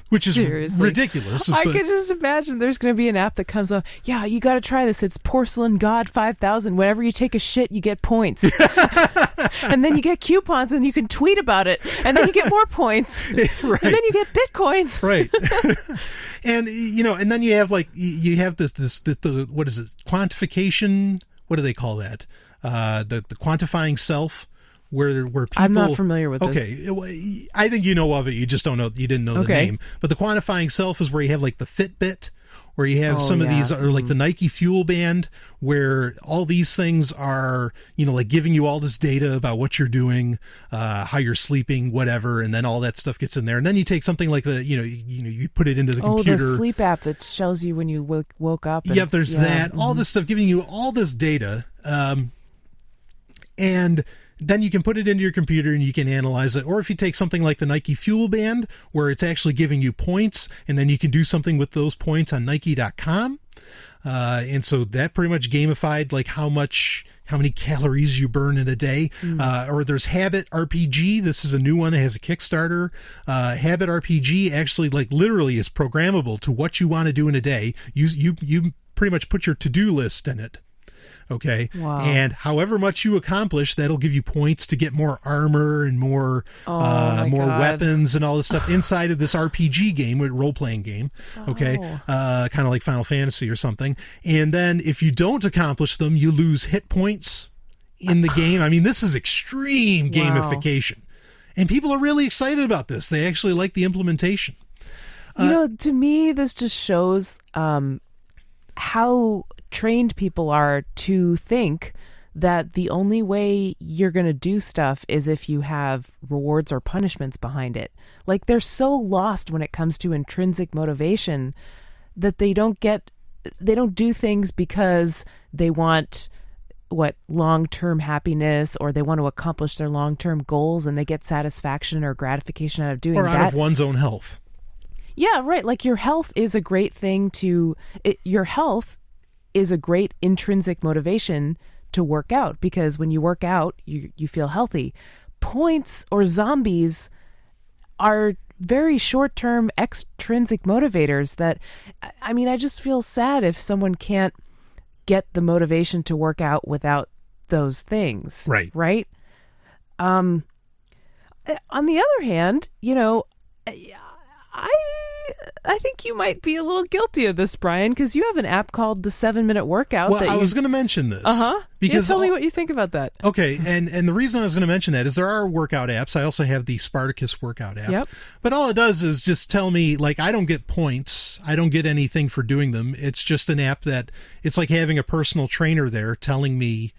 Which is seriously ridiculous. I could just imagine there's going to be an app that comes up. Yeah, you got to try this. It's Porcelain God 5000. Whenever you take a shit, you get points. And then you get coupons and you can tweet about it. And then you get more points. Right. And then you get Bitcoins. Right. And, and then you have you have this what is it? Quantification. What do they call that? The quantifying self. Where people, I'm not familiar with this. Okay, I think you know of it. You just don't know. You didn't know the name. But the quantifying self is where you have like the Fitbit, where you have some of these, or like the Nike Fuel Band, where all these things are, giving you all this data about what you're doing, how you're sleeping, whatever, and then all that stuff gets in there. And then you take something like you put it into the computer. The sleep app that shows you when you woke up. Yep, there's that. All this stuff giving you all this data, and then you can put it into your computer and you can analyze it. Or if you take something like the Nike Fuel Band, where it's actually giving you points, and then you can do something with those points on Nike.com. And so that pretty much gamified how many calories you burn in a day. Or there's Habit RPG. This is a new one. It has a Kickstarter. Habit RPG actually literally is programmable to what you want to do in a day. You pretty much put your to-do list in it. Okay. Wow. And however much you accomplish, that'll give you points to get more armor and more weapons and all this stuff inside of this RPG game, a role-playing game. Okay. Kind of like Final Fantasy or something. And then if you don't accomplish them, you lose hit points in the game. I mean, this is extreme gamification. And people are really excited about this. They actually like the implementation. To me, this just shows how trained people are to think that the only way you're going to do stuff is if you have rewards or punishments behind it. They're so lost when it comes to intrinsic motivation that they don't do things because they want long-term happiness, or they want to accomplish their long-term goals and they get satisfaction or gratification out of doing that. Or out of one's own health. Yeah, right. Your health is a great thing your health is a great intrinsic motivation to work out, because when you work out, you feel healthy. Points or zombies are very short-term extrinsic motivators that, I just feel sad if someone can't get the motivation to work out without those things. Right. Right? On the other hand, I think you might be a little guilty of this, Brian, because you have an app called the 7-Minute Workout. Well, I was going to mention this. Because tell me what you think about that. Okay, and the reason I was going to mention that is there are workout apps. I also have the Spartacus workout app. Yep. But all it does is just tell me, I don't get points. I don't get anything for doing them. It's just an app that, it's like having a personal trainer there telling me,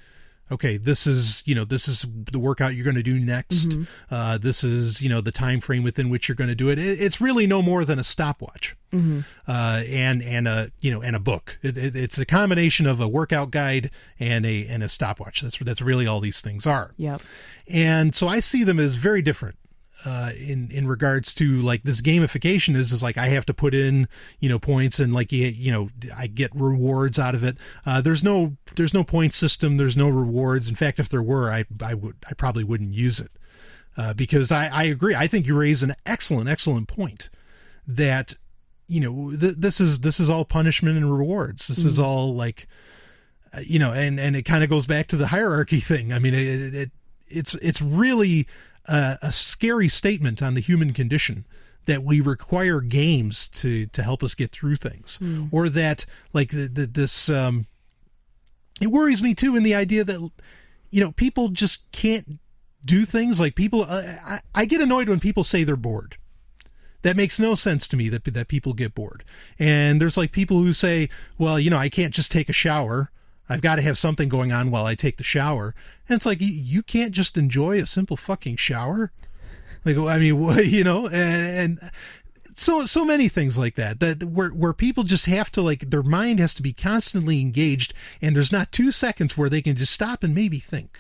okay, this is the workout you're going to do next. Mm-hmm. This is, the time frame within which you're going to do it. It's really no more than a stopwatch. Mm-hmm. And a book. It's a combination of a workout guide and a stopwatch. That's really all these things are. Yep. And so I see them as very different. In regards to this gamification is I have to put in points and I get rewards out of it. There's no point system. There's no rewards. In fact, if there were, I probably wouldn't use it because I agree. I think you raise an excellent point that this is all punishment and rewards. This is all and it kind of goes back to the hierarchy thing. I mean, it's really a scary statement on the human condition that we require games to help us get through things, or that like this. It worries me too in the idea that people just can't do things. Like people, I get annoyed when people say they're bored. That makes no sense to me that people get bored. And there's like people who say, well, I can't just take a shower. I've got to have something going on while I take the shower. And it's like, you can't just enjoy a simple fucking shower. Like, I mean, and so many things like that where people just have to, like, their mind has to be constantly engaged, and there's not 2 seconds where they can just stop and maybe think.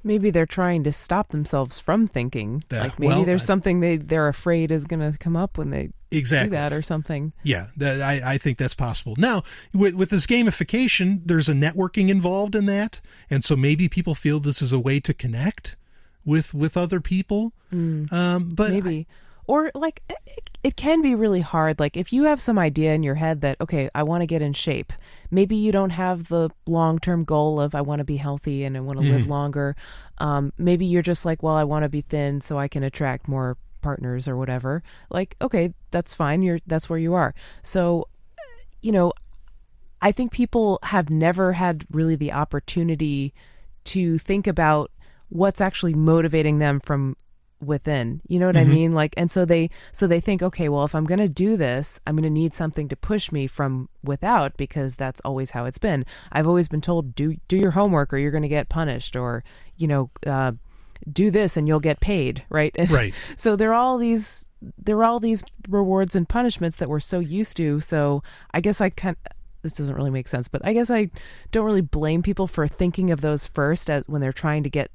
Maybe they're trying to stop themselves from thinking. Like maybe there's something they're afraid is going to come up when they do that or something. Yeah, I think that's possible. Now, with this gamification, there's a networking involved in that, and so maybe people feel this is a way to connect with other people. But maybe. Or like it can be really hard. Like if you have some idea in your head that, okay, I want to get in shape. Maybe you don't have the long-term goal of I want to be healthy and I want to live longer. Maybe you're just like, well, I want to be thin so I can attract more partners or whatever. Like, okay, that's fine. That's where you are. So, I think people have never had really the opportunity to think about what's actually motivating them from within, you know what I mean? Like, and so they think, okay, well, if I'm going to do this, I'm going to need something to push me from without, because that's always how it's been. I've always been told, do your homework or you're going to get punished, or, do this and you'll get paid. Right. Right. So there are all these rewards and punishments that we're so used to. So I guess this doesn't really make sense, but I guess I don't really blame people for thinking of those first as when they're trying to get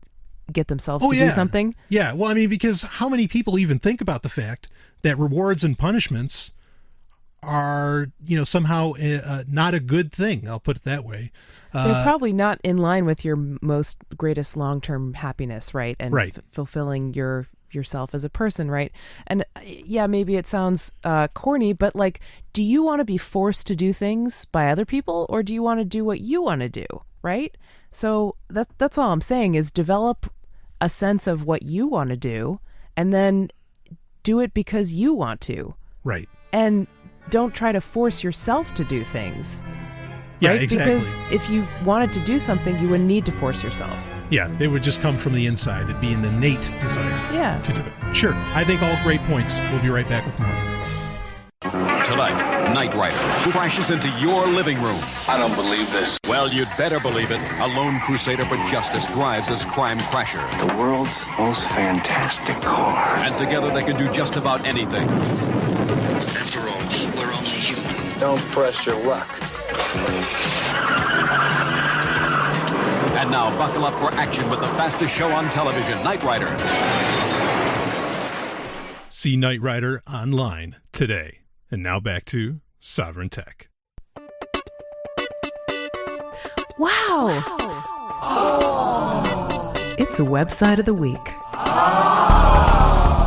themselves to do something. Yeah. Well, I mean, because how many people even think about the fact that rewards and punishments are, somehow not a good thing. I'll put it that way. They're probably not in line with your most greatest long-term happiness, right? And fulfilling yourself as a person, right? And yeah, maybe it sounds corny, but like, do you want to be forced to do things by other people, or do you want to do what you want to do, right? So that's all I'm saying is develop a sense of what you want to do, and then do it because you want to. Right. And don't try to force yourself to do things. Yeah, right? exactly. Because if you wanted to do something, you wouldn't need to force yourself. Yeah, it would just come from the inside. It'd be an innate desire to do it. Sure. I think all great points. We'll be right back with more. Tonight, Knight Rider crashes into your living room. I don't believe this. Well, you'd better believe it. A lone crusader for justice drives this crime crasher. The world's most fantastic car. And together they can do just about anything. After all, we're only human. Don't press your luck. And now buckle up for action with the fastest show on television, Knight Rider. See Knight Rider online today. And now back to Sovryn Tech. Wow. It's a website of the week.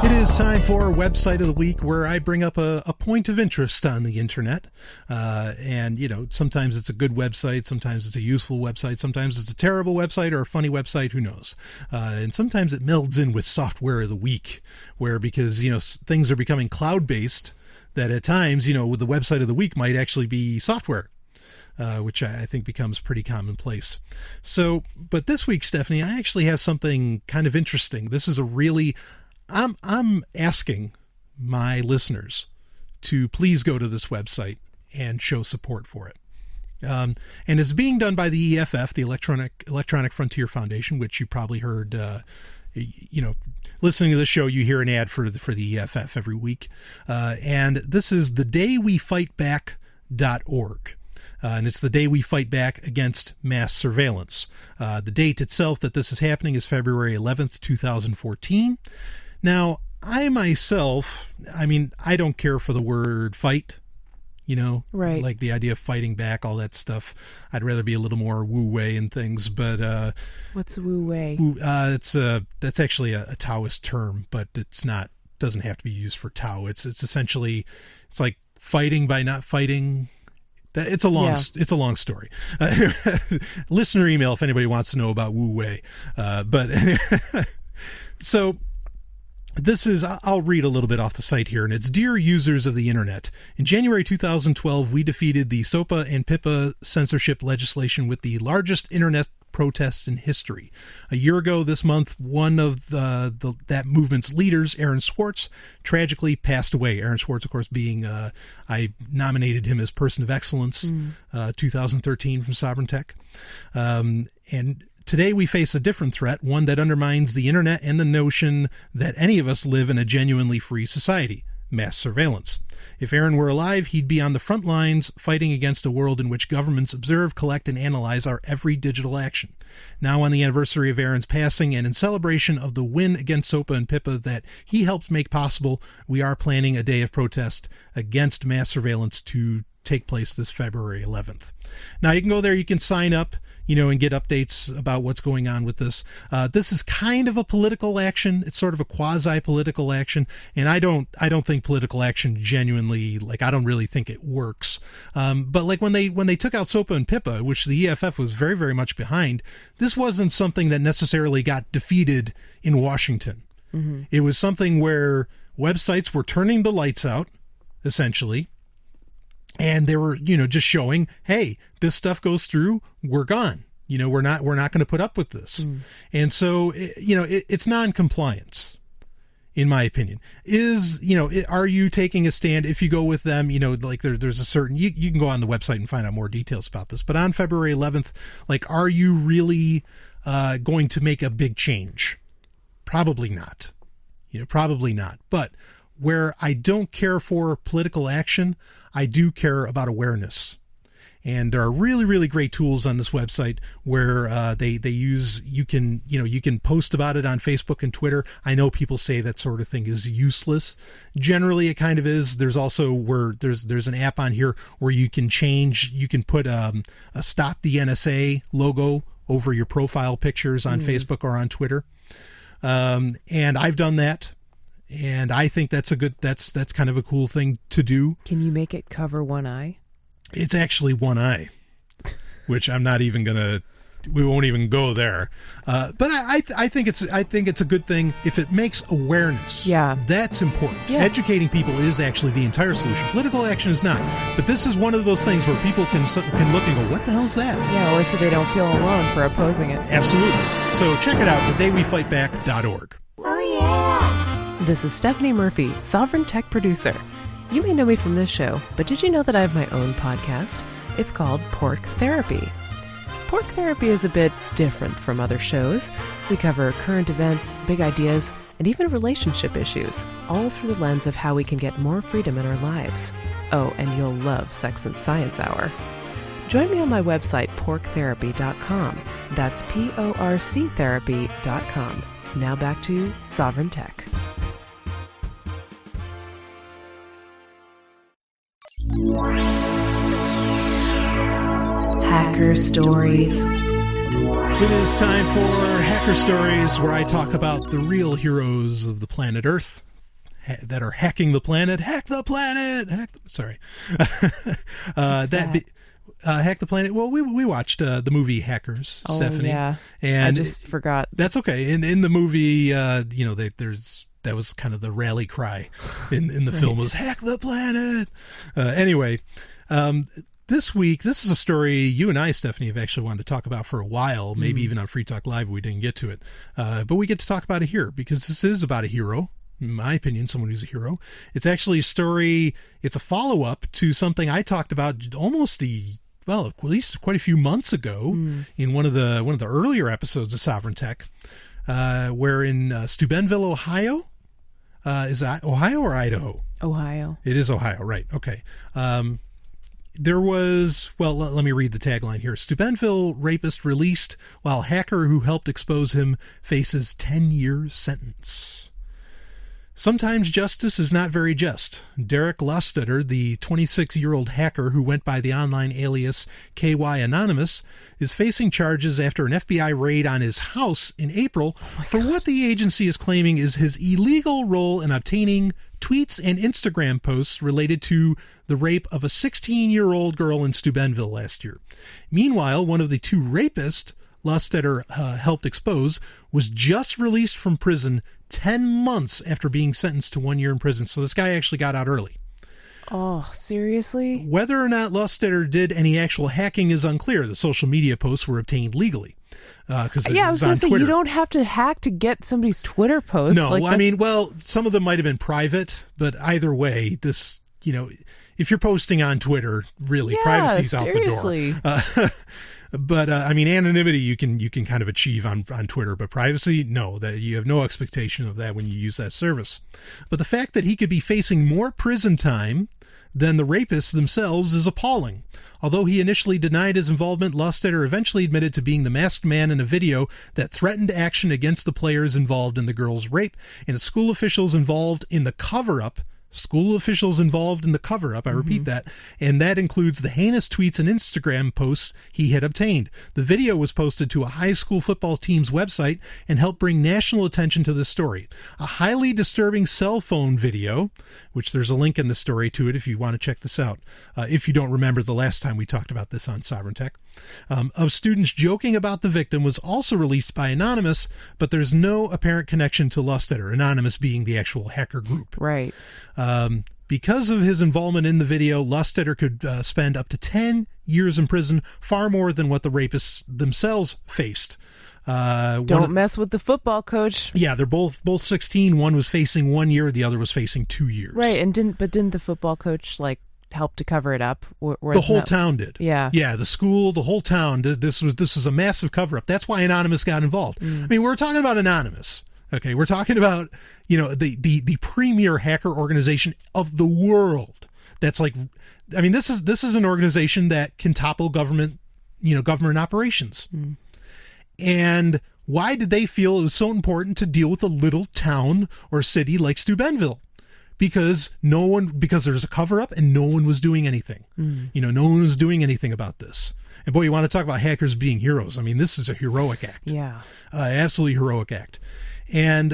It is time for Website of the Week, where I bring up a point of interest on the internet. And, sometimes it's a good website, sometimes it's a useful website, sometimes it's a terrible website or a funny website, who knows. And sometimes it melds in with Software of the Week, where because, things are becoming cloud-based, that at times, the Website of the Week might actually be software. Which I think becomes pretty commonplace. So, but this week, Stephanie, I actually have something kind of interesting. This is a really, I'm asking my listeners to please go to this website and show support for it. And it's being done by the EFF, the Electronic Frontier Foundation, which you probably heard, listening to the show, you hear an ad for the EFF every week. And this is thedaywefightback.org. And it's the day we fight back against mass surveillance. The date itself that this is happening is February 11th, 2014. Now, I myself, I don't care for the word fight, right? Like the idea of fighting back, all that stuff. I'd rather be a little more woo-way and things, but... What's woo-way? That's actually a Taoist term, but doesn't have to be used for Tao. It's essentially, it's like fighting by not fighting... It's a long story. Listener email if anybody wants to know about Wu Wei. But so This is, I'll read a little bit off the site here, and it's, Dear users of the internet, in January 2012, we defeated the SOPA and PIPA censorship legislation with the largest internet protests in history. A year ago this month, one of that movement's leaders, Aaron Swartz, tragically passed away. Aaron Swartz, of course, being, I nominated him as Person of Excellence 2013 from Sovryn Tech. And today we face a different threat, one that undermines the internet and the notion that any of us live in a genuinely free society: mass surveillance. If Aaron were alive, he'd be on the front lines fighting against a world in which governments observe, collect, and analyze our every digital action. Now, on the anniversary of Aaron's passing and in celebration of the win against SOPA and PIPA that he helped make possible, we are planning a day of protest against mass surveillance to take place this February 11th. Now, you can go there, you can sign up, and get updates about what's going on with this. This is kind of a political action. It's sort of a quasi-political action, and I don't think political action genuinely, I don't really think it works. But when they took out SOPA and PIPA, which the EFF was very, very much behind, this wasn't something that necessarily got defeated in Washington. Mm-hmm. It was something where websites were turning the lights out, essentially, and they were, just showing, hey, this stuff goes through, we're gone. We're not going to put up with this. And so, it's non-compliance, in my opinion. Are you taking a stand if you go with them? There's a certain, you can go on the website and find out more details about this. But on February 11th, are you really going to make a big change? Probably not. Probably not. But where I don't care for political action, I do care about awareness. And there are really, really great tools on this website where they use, you can post about it on Facebook and Twitter. I know people say that sort of thing is useless. Generally, it kind of is. There's also there's an app on here where you can put a Stop the NSA logo over your profile pictures on Facebook or on Twitter. And I've done that. And I think that's kind of a cool thing to do. Can you make it cover one eye? It's actually one eye, which I'm not even we won't even go there. But I think it's a good thing if it makes awareness. Yeah. That's important. Yeah. Educating people is actually the entire solution. Political action is not. But this is one of those things where people can look and go, what the hell's that? Yeah, or so they don't feel alone for opposing it. Absolutely. So check it out, thedaywefightback.org. This is Stephanie Murphy, Sovryn Tech producer. You may know me from this show, but did you know that I have my own podcast? It's called Pork Therapy. Pork Therapy is a bit different from other shows. We cover current events, big ideas, and even relationship issues, all through the lens of how we can get more freedom in our lives. Oh, and you'll love Sex and Science Hour. Join me on my website, porktherapy.com. That's porctherapy.com. Now back to Sovryn Tech. Hacker Stories. It is time for Hacker Stories, where I talk about the real heroes of the planet Earth that are hacking the planet. Hack the planet! Hack the planet. Well, we watched the movie Hackers, Stephanie. Yeah. And I just forgot. That's okay. In the movie, that was kind of the rally cry in the film was hack the planet. Anyway, this week, this is a story you and I, Stephanie, have actually wanted to talk about for a while, maybe even on Free Talk Live. We didn't get to it. But we get to talk about it here because this is about a hero. In my opinion, someone who's a hero. It's actually a story. It's a follow-up to something I talked about at least quite a few months ago in one of the earlier episodes of Sovryn Tech, where in Stuebenville, Ohio. Is that Ohio or Idaho? Ohio. It is Ohio, right. Okay. There was, let me read the tagline here. Stuebenville rapist released while hacker who helped expose him faces 10-year sentence. Sometimes justice is not very just. Derek Lostetter, the 26-year-old hacker who went by the online alias KY Anonymous, is facing charges after an FBI raid on his house in April for what the agency is claiming is his illegal role in obtaining tweets and Instagram posts related to the rape of a 16-year-old girl in Stuebenville last year. Meanwhile, one of the two rapists, Lusstetter helped expose, was just released from prison 10 months after being sentenced to 1 year in prison. So this guy actually got out early. Oh, seriously? Whether or not Lusstetter did any actual hacking is unclear. The social media posts were obtained legally. I was going to say, you don't have to hack to get somebody's Twitter post. No, I mean, well, some of them might have been private, but either way, this, if you're posting on Twitter, really, privacy's seriously. out the door. But I mean, anonymity you can kind of achieve on Twitter, but privacy, no, that you have no expectation of that when you use that service. But the fact that he could be facing more prison time than the rapists themselves is appalling. Although he initially denied his involvement, Lusstetter eventually admitted to being the masked man in a video that threatened action against the players involved in the girl's rape and school officials involved in the cover-up. I repeat that, and that includes the heinous tweets and Instagram posts he had obtained. The video was posted to a high school football team's website and helped bring national attention to the story. A highly disturbing cell phone video, which there's a link in the story to it if you want to check this out, if you don't remember the last time we talked about this on Sovereign Tech, of students joking about the victim was also released by Anonymous, but there's no apparent connection to Lusstetter, Anonymous being the actual hacker group. Right. Because of his involvement in the video, Lusstetter could spend up to 10 years in prison, far more than what the rapists themselves faced. Don't mess with the football coach. Yeah, they're both 16. One was facing 1 year, the other was facing 2 years. Right, and didn't the football coach help to cover it up? The whole town did. Yeah. Yeah, the school, the whole town did. This was a massive cover up. That's why Anonymous got involved. I mean, we're talking about Anonymous. Okay, we're talking about, the premier hacker organization of the world. That's this is an organization that can topple government operations. And why did they feel it was so important to deal with a little town or city like Stuebenville? Because there's a cover up and no one was doing anything. No one was doing anything about this. And boy, you want to talk about hackers being heroes. I mean, this is a heroic act. Yeah. Absolutely heroic act. And,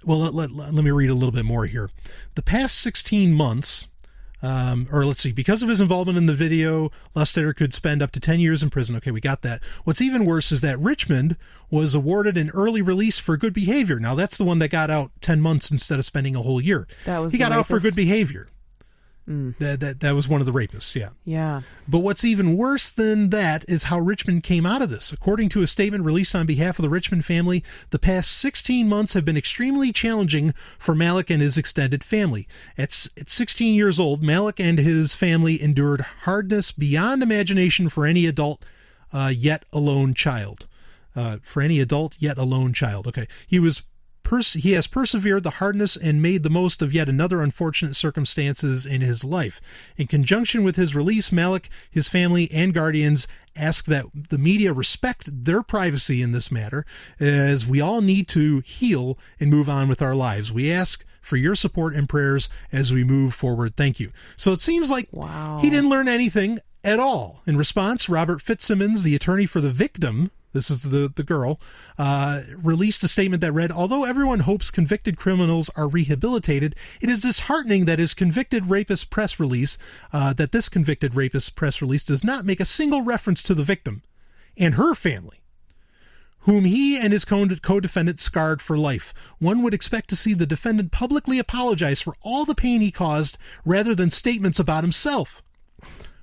let me read a little bit more here. The past 16 months, because of his involvement in the video, Lusstetter could spend up to 10 years in prison. Okay, we got that. What's even worse is that Richmond was awarded an early release for good behavior. Now, that's the one that got out 10 months instead of spending a whole year. He got out for good behavior. That was one of the rapists, yeah. Yeah. But what's even worse than that is how Richmond came out of this. According to a statement released on behalf of the Richmond family, the past 16 months have been extremely challenging for Malik and his extended family. At 16 years old, Malik and his family endured hardness beyond imagination for any adult yet alone child. Okay. He has persevered the hardness and made the most of yet another unfortunate circumstances in his life. In conjunction with his release, Malik, his family, and guardians ask that the media respect their privacy in this matter, as we all need to heal and move on with our lives. We ask for your support and prayers as we move forward. Thank you. So it seems like he didn't learn anything at all. In response, Robert Fitzsimmons, the attorney for the victim, this is the girl, released a statement that read, although everyone hopes convicted criminals are rehabilitated, it is disheartening that this convicted rapist press release does not make a single reference to the victim and her family, whom he and his co-defendant scarred for life. One would expect to see the defendant publicly apologize for all the pain he caused rather than statements about himself.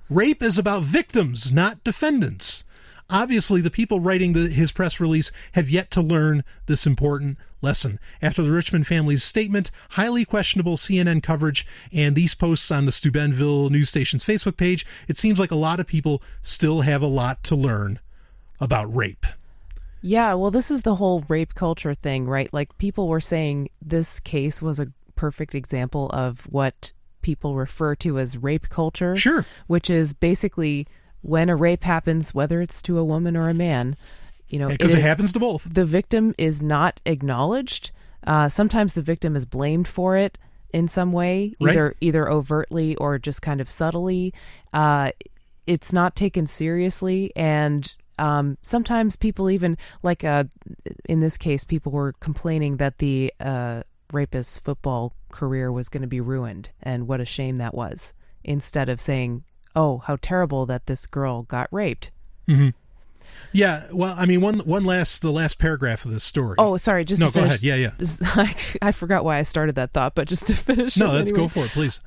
Rape is about victims, not defendants. Obviously, the people writing his press release have yet to learn this important lesson. After the Richmond family's statement, highly questionable CNN coverage, and these posts on the Stuebenville news station's Facebook page, it seems like a lot of people still have a lot to learn about rape. Yeah, well, this is the whole rape culture thing, right? Like, people were saying this case was a perfect example of what people refer to as rape culture. Sure. Which is basically when a rape happens, whether it's to a woman or a man, because it happens to both. The victim is not acknowledged. Sometimes the victim is blamed for it in some way, either overtly or just kind of subtly. It's not taken seriously, and sometimes people even, in this case, people were complaining that the rapist's football career was going to be ruined, and what a shame that was, instead of saying, oh, how terrible that this girl got raped. Mm-hmm. Yeah, well, I mean, the last paragraph of this story. Oh, sorry, just no, to finish. Go ahead. Yeah. I forgot why I started that thought, but just to finish. No, let's go for it, please.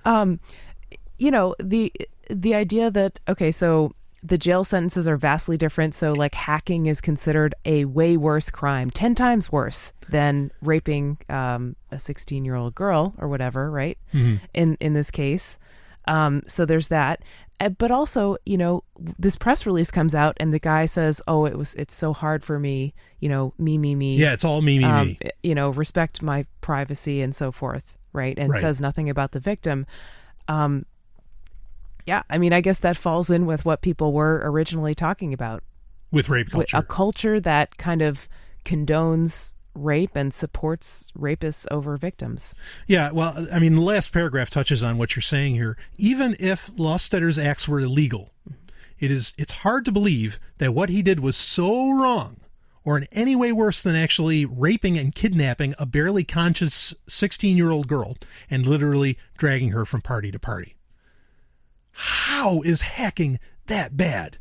The idea that, okay, so the jail sentences are vastly different. So like hacking is considered a way worse crime, 10 times worse than raping a 16-year-old girl or whatever, right? Mm-hmm. In this case. So there's that. But also, this press release comes out and the guy says, oh, it's so hard for me, me. Yeah, it's all me. Respect my privacy and so forth, right? And says nothing about the victim. Yeah, I mean, I guess that falls in with what people were originally talking about. With rape culture. A culture that kind of condones rape and supports rapists over victims. Yeah, well, I mean, the last paragraph touches on what you're saying here. Even if Lostetter's acts were illegal, it's hard to believe that what he did was so wrong or in any way worse than actually raping and kidnapping a barely conscious 16-year-old girl and literally dragging her from party to party. How is hacking that bad?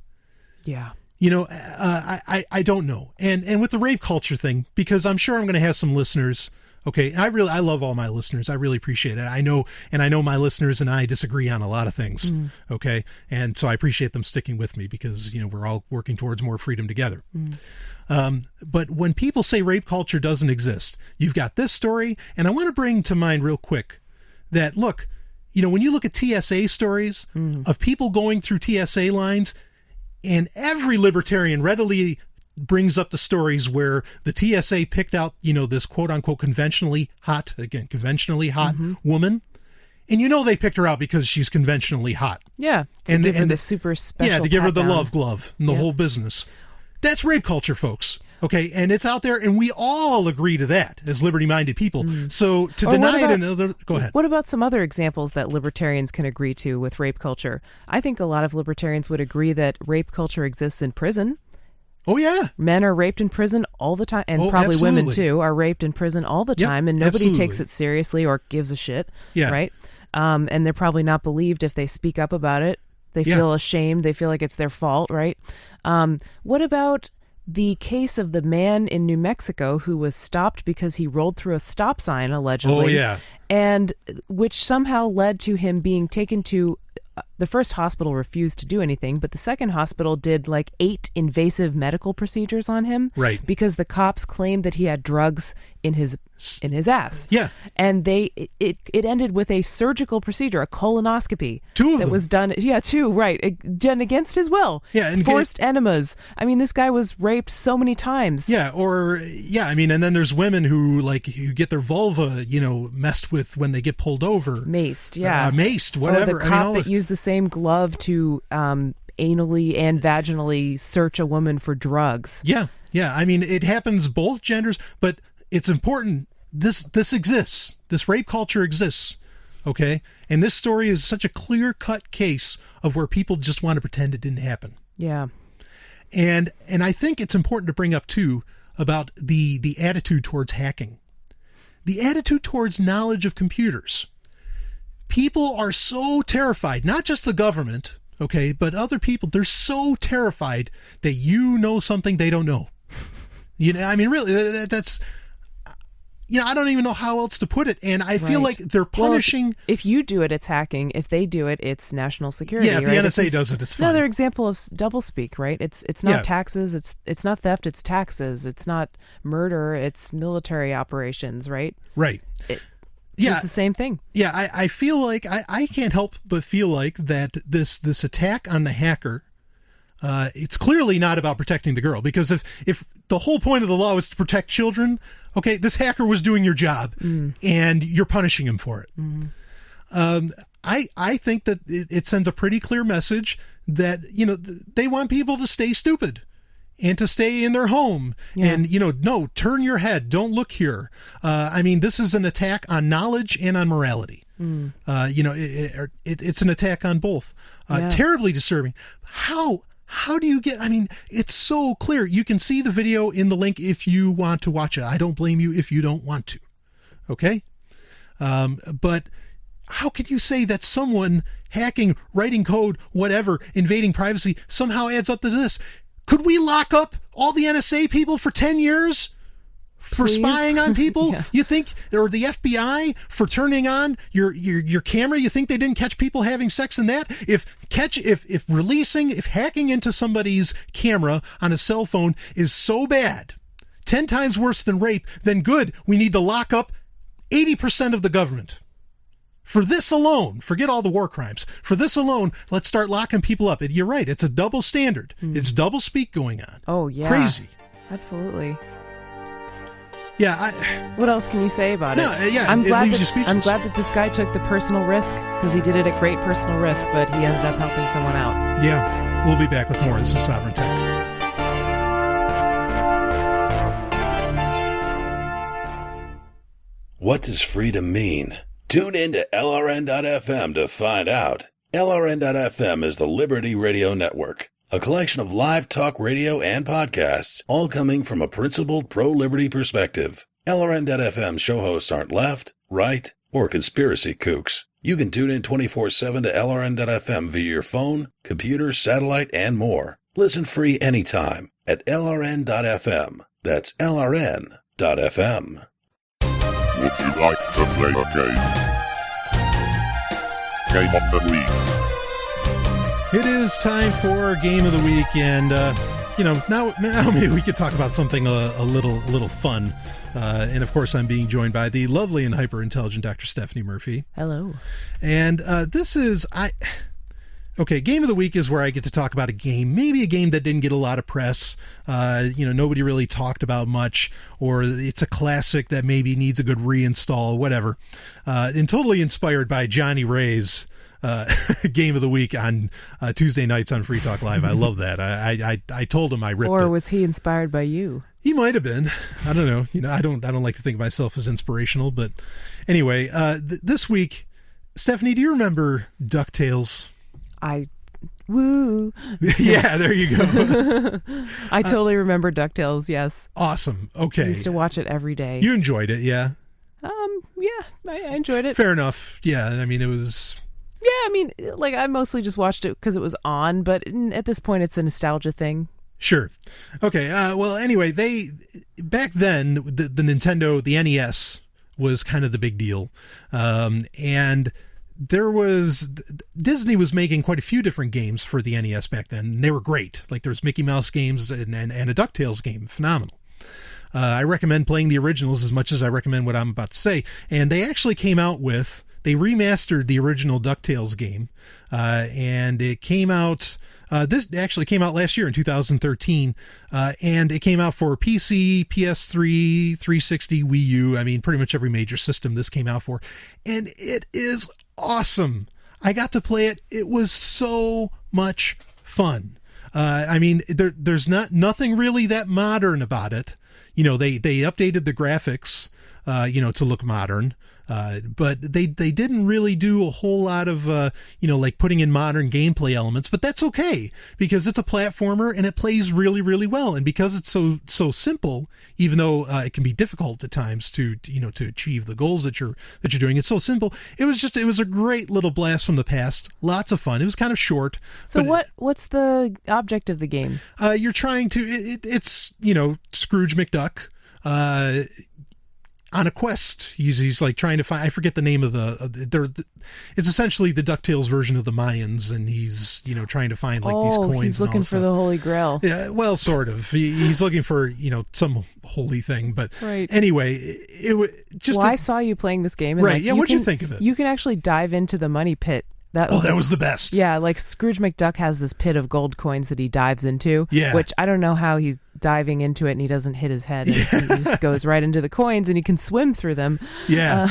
Yeah. I don't know. And with the rape culture thing, because I'm sure I'm going to have some listeners. Okay. I love all my listeners. I really appreciate it. I know my listeners and I disagree on a lot of things. Mm. Okay. And so I appreciate them sticking with me because, we're all working towards more freedom together. Mm. But when people say rape culture doesn't exist, you've got this story. And I want to bring to mind real quick that, look, when you look at TSA stories of people going through TSA lines, and every libertarian readily brings up the stories where the TSA picked out, this quote unquote conventionally hot woman. And they picked her out because she's conventionally hot. Yeah. And the super special. Yeah, to give her the love glove and the whole business. That's rape culture, folks. Okay, and it's out there, and we all agree to that as liberty-minded people. So to deny it, go ahead. What about some other examples that libertarians can agree to with rape culture? I think a lot of libertarians would agree that rape culture exists in prison. Oh, yeah. Men are raped in prison all the time, and probably absolutely. Women, too, are raped in prison all the time, and nobody takes it seriously or gives a shit, right? And they're probably not believed if they speak up about it. They feel ashamed. They feel like it's their fault, right? What about the case of the man in New Mexico who was stopped because he rolled through a stop sign, allegedly. Oh, yeah. And which somehow led to him being taken to the first hospital refused to do anything, but the second hospital did like 8 invasive medical procedures on him. Right. Because the cops claimed that he had drugs in his ass. Yeah. And it ended with a surgical procedure, a colonoscopy. 2 of that them. was done. Yeah, 2, right. Done against his will. Yeah. And forced enemas. I mean, this guy was raped so many times. Yeah. I mean, and then there's women who get their vulva, messed with when they get pulled over. Maced. Yeah. Maced, whatever. Or the cop that used the same glove to anally and vaginally search a woman for drugs. Yeah. Yeah. I mean, it happens both genders, but it's important. This exists. This rape culture exists. Okay. And this story is such a clear-cut case of where people just want to pretend it didn't happen. Yeah. And I think it's important to bring up too about the attitude towards hacking. The attitude towards knowledge of computers. People are so terrified, not just the government, okay, but other people, they're so terrified that you know something they don't know. I mean, really, that's, I don't even know how else to put it. And I feel like they're punishing. Well, if you do it, it's hacking. If they do it, it's national security. Yeah, if the NSA does it, it's fine. Another example of doublespeak, right? It's not taxes. It's not theft. It's taxes. It's not murder. It's military operations, right? Right. It's the same thing. Yeah, I feel like I can't help but feel like that this attack on the hacker, it's clearly not about protecting the girl, because if the whole point of the law is to protect children, okay, this hacker was doing your job and you're punishing him for it. I think that it sends a pretty clear message that, they want people to stay stupid and to stay in their home. Yeah. And, no, turn your head. Don't look here. I mean, this is an attack on knowledge and on morality. It's an attack on both. Terribly disturbing. How do you get, it's so clear. You can see the video in the link if you want to watch it. I don't blame you if you don't want to. Okay? But how could you say that someone hacking, writing code, whatever, invading privacy somehow adds up to this? Could we lock up all the NSA people for 10 years? For spying on people? Yeah. You think, or the FBI for turning on your camera, you think they didn't catch people having sex in that? If hacking into somebody's camera on a cell phone is so bad, 10 times worse than rape, then good, we need to lock up 80% of the government. For this alone, forget all the war crimes. For this alone, let's start locking people up. You're right, it's a double standard. It's double speak going on. Oh, yeah. Crazy. Absolutely. Yeah. What else can you say about it? Yeah, I'm it glad leaves you speechless. I'm glad that this guy took the personal risk, because he did it at great personal risk, but he ended up helping someone out. Yeah. We'll be back with more. This is Sovereign Tech. What does freedom mean? Tune in to LRN.FM to find out. LRN.FM is the Liberty Radio Network, a collection of live talk radio and podcasts, all coming from a principled pro-liberty perspective. LRN.FM show hosts aren't left, right, or conspiracy kooks. You can tune in 24/7 to LRN.FM via your phone, computer, satellite, and more. Listen free anytime at LRN.FM. That's LRN.FM. Would you like to play a game? Game of the week. It is time for Game of the Week, and now maybe we could talk about something a little fun. And of course, I'm being joined by the lovely and hyper intelligent Dr. Stephanie Murphy. Hello. And this is Game of the Week is where I get to talk about a game, maybe a game that didn't get a lot of press. Nobody really talked about much, or it's a classic that maybe needs a good reinstall, whatever. And totally inspired by Johnny Ray's Game of the Week on Tuesday nights on Free Talk Live. I love that. I told him I ripped it. Or was he inspired by you? He might have been. I don't know. I don't like to think of myself as inspirational, but anyway, this week, Stephanie, do you remember DuckTales? Woo. Yeah, there you go. I totally remember DuckTales, yes. Awesome. Okay. I used to watch it every day. You enjoyed it, yeah? Yeah, I enjoyed it. Fair enough. Yeah, I mean, it was... Yeah, I mostly just watched it because it was on, but at this point, it's a nostalgia thing. Sure. Okay, well, anyway, back then, the Nintendo, the NES was kind of the big deal. And... Disney was making quite a few different games for the NES back then, and they were great. Like, there was Mickey Mouse games and a DuckTales game. Phenomenal. I recommend playing the originals as much as I recommend what I'm about to say. And they actually they remastered the original DuckTales game, and it came out... this actually came out last year in 2013, and it came out for PC, PS3, 360, Wii U. I mean, pretty much every major system this came out for. And it is awesome. I got to play it. It was so much fun. I mean, there's nothing really that modern about it. They updated the graphics, to look modern. But they didn't really do a whole lot of, like putting in modern gameplay elements, but that's okay because it's a platformer and it plays really, really well. And because it's so simple, even though it can be difficult at times to achieve the goals that you're doing, it's so simple. It was a great little blast from the past. Lots of fun. It was kind of short. So what's the object of the game? You're trying to, it's Scrooge McDuck, on a quest. He's like trying to find, I forget the name of it's essentially the DuckTales version of the Mayans, and he's trying to find like these coins. He's looking for the Holy Grail. Yeah, well, sort of. He's looking for some holy thing, but right. Anyway, it was just. I saw you playing this game, and right? Yeah, what'd you think of it? You can actually dive into the money pit. That was the best. Yeah, like Scrooge McDuck has this pit of gold coins that he dives into. Yeah. Which I don't know how he's diving into it and he doesn't hit his head. And he just goes right into the coins and he can swim through them. Yeah.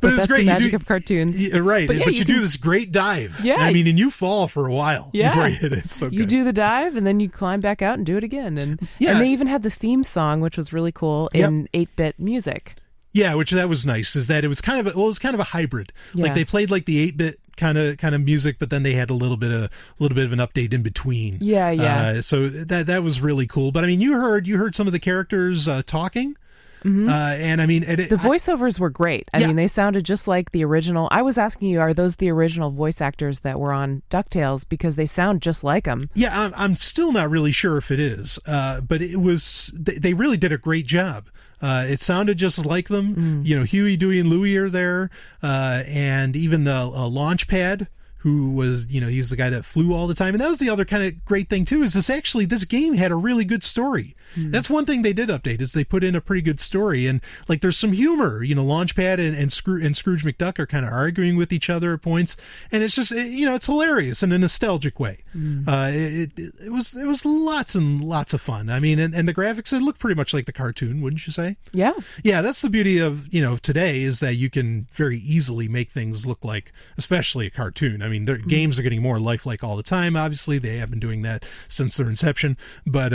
But that's great. The magic of cartoons. Yeah, right. But you do this great dive. Yeah. I mean, and you fall for a while before you hit it. So you do the dive and then you climb back out and do it again. And they even had the theme song, which was really cool, in 8-bit music. Yeah, which that was nice, is that it was kind of a hybrid. Yeah. Like they played like the 8-bit kind of music, but then they had a little bit of an update in between. Yeah. So that was really cool. But I mean, you heard some of the characters talking. Mm-hmm. And I mean, the voiceovers were great. I mean, they sounded just like the original. I was asking you, are those the original voice actors that were on DuckTales? Because they sound just like them. Yeah, I'm still not really sure if it is, but it was. They really did a great job. It sounded just like them. You know, Huey, Dewey, and Louie are there, and even Launchpad, who was, you know, he's the guy that flew all the time. And that was the other kind of great thing too, is this game had a really good story. That's one thing they did update, is they put in a pretty good story, and like there's some humor. You know, Launchpad and Scrooge McDuck are kind of arguing with each other at points, and it's just, you know, it's hilarious in a nostalgic way. It was lots and lots of fun. I mean, and the graphics, it looked pretty much like the cartoon, wouldn't you say? Yeah. Yeah, that's the beauty of, you know, today, is that you can very easily make things look like, especially a cartoon. I mean, their games are getting more lifelike all the time. Obviously, they have been doing that since their inception, but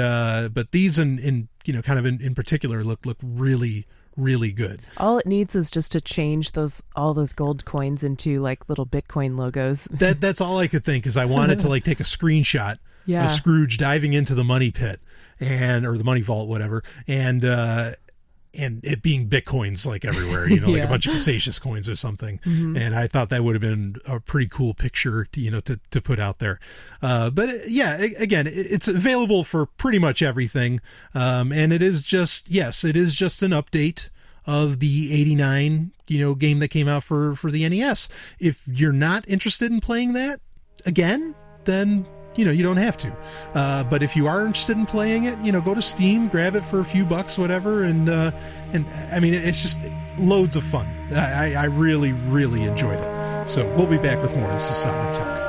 these in you know, kind of in particular look really good. All it needs is just to change all those gold coins into like little Bitcoin logos. That's all I could think, is I wanted to like take a screenshot of Scrooge diving into the money pit or the money vault, whatever, and it being Bitcoins like everywhere, you know, like a bunch of Cretaceous coins or something. And I thought that would have been a pretty cool picture to, you know, to put out there. But yeah, again, it's available for pretty much everything. And it is just an update of the 89, you know, game that came out for the NES. If you're not interested in playing that again, then, you know, you don't have to. But if you are interested in playing it, you know, go to Steam, grab it for a few bucks, whatever. And I mean, it's just loads of fun. I really, really enjoyed it. So we'll be back with more. This is Sovryn Talk.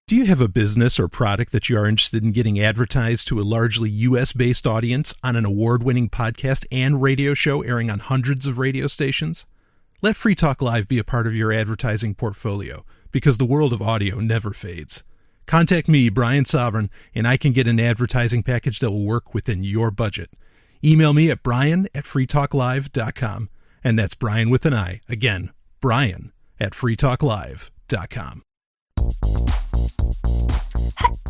Do you have a business or product that you are interested in getting advertised to a largely U.S.-based audience on an award-winning podcast and radio show airing on hundreds of radio stations? Let Free Talk Live be a part of your advertising portfolio, because the world of audio never fades. Contact me, Brian Sovryn, and I can get an advertising package that will work within your budget. Email me at brian@freetalklive.com, and that's Brian with an I. Again, brian@freetalklive.com.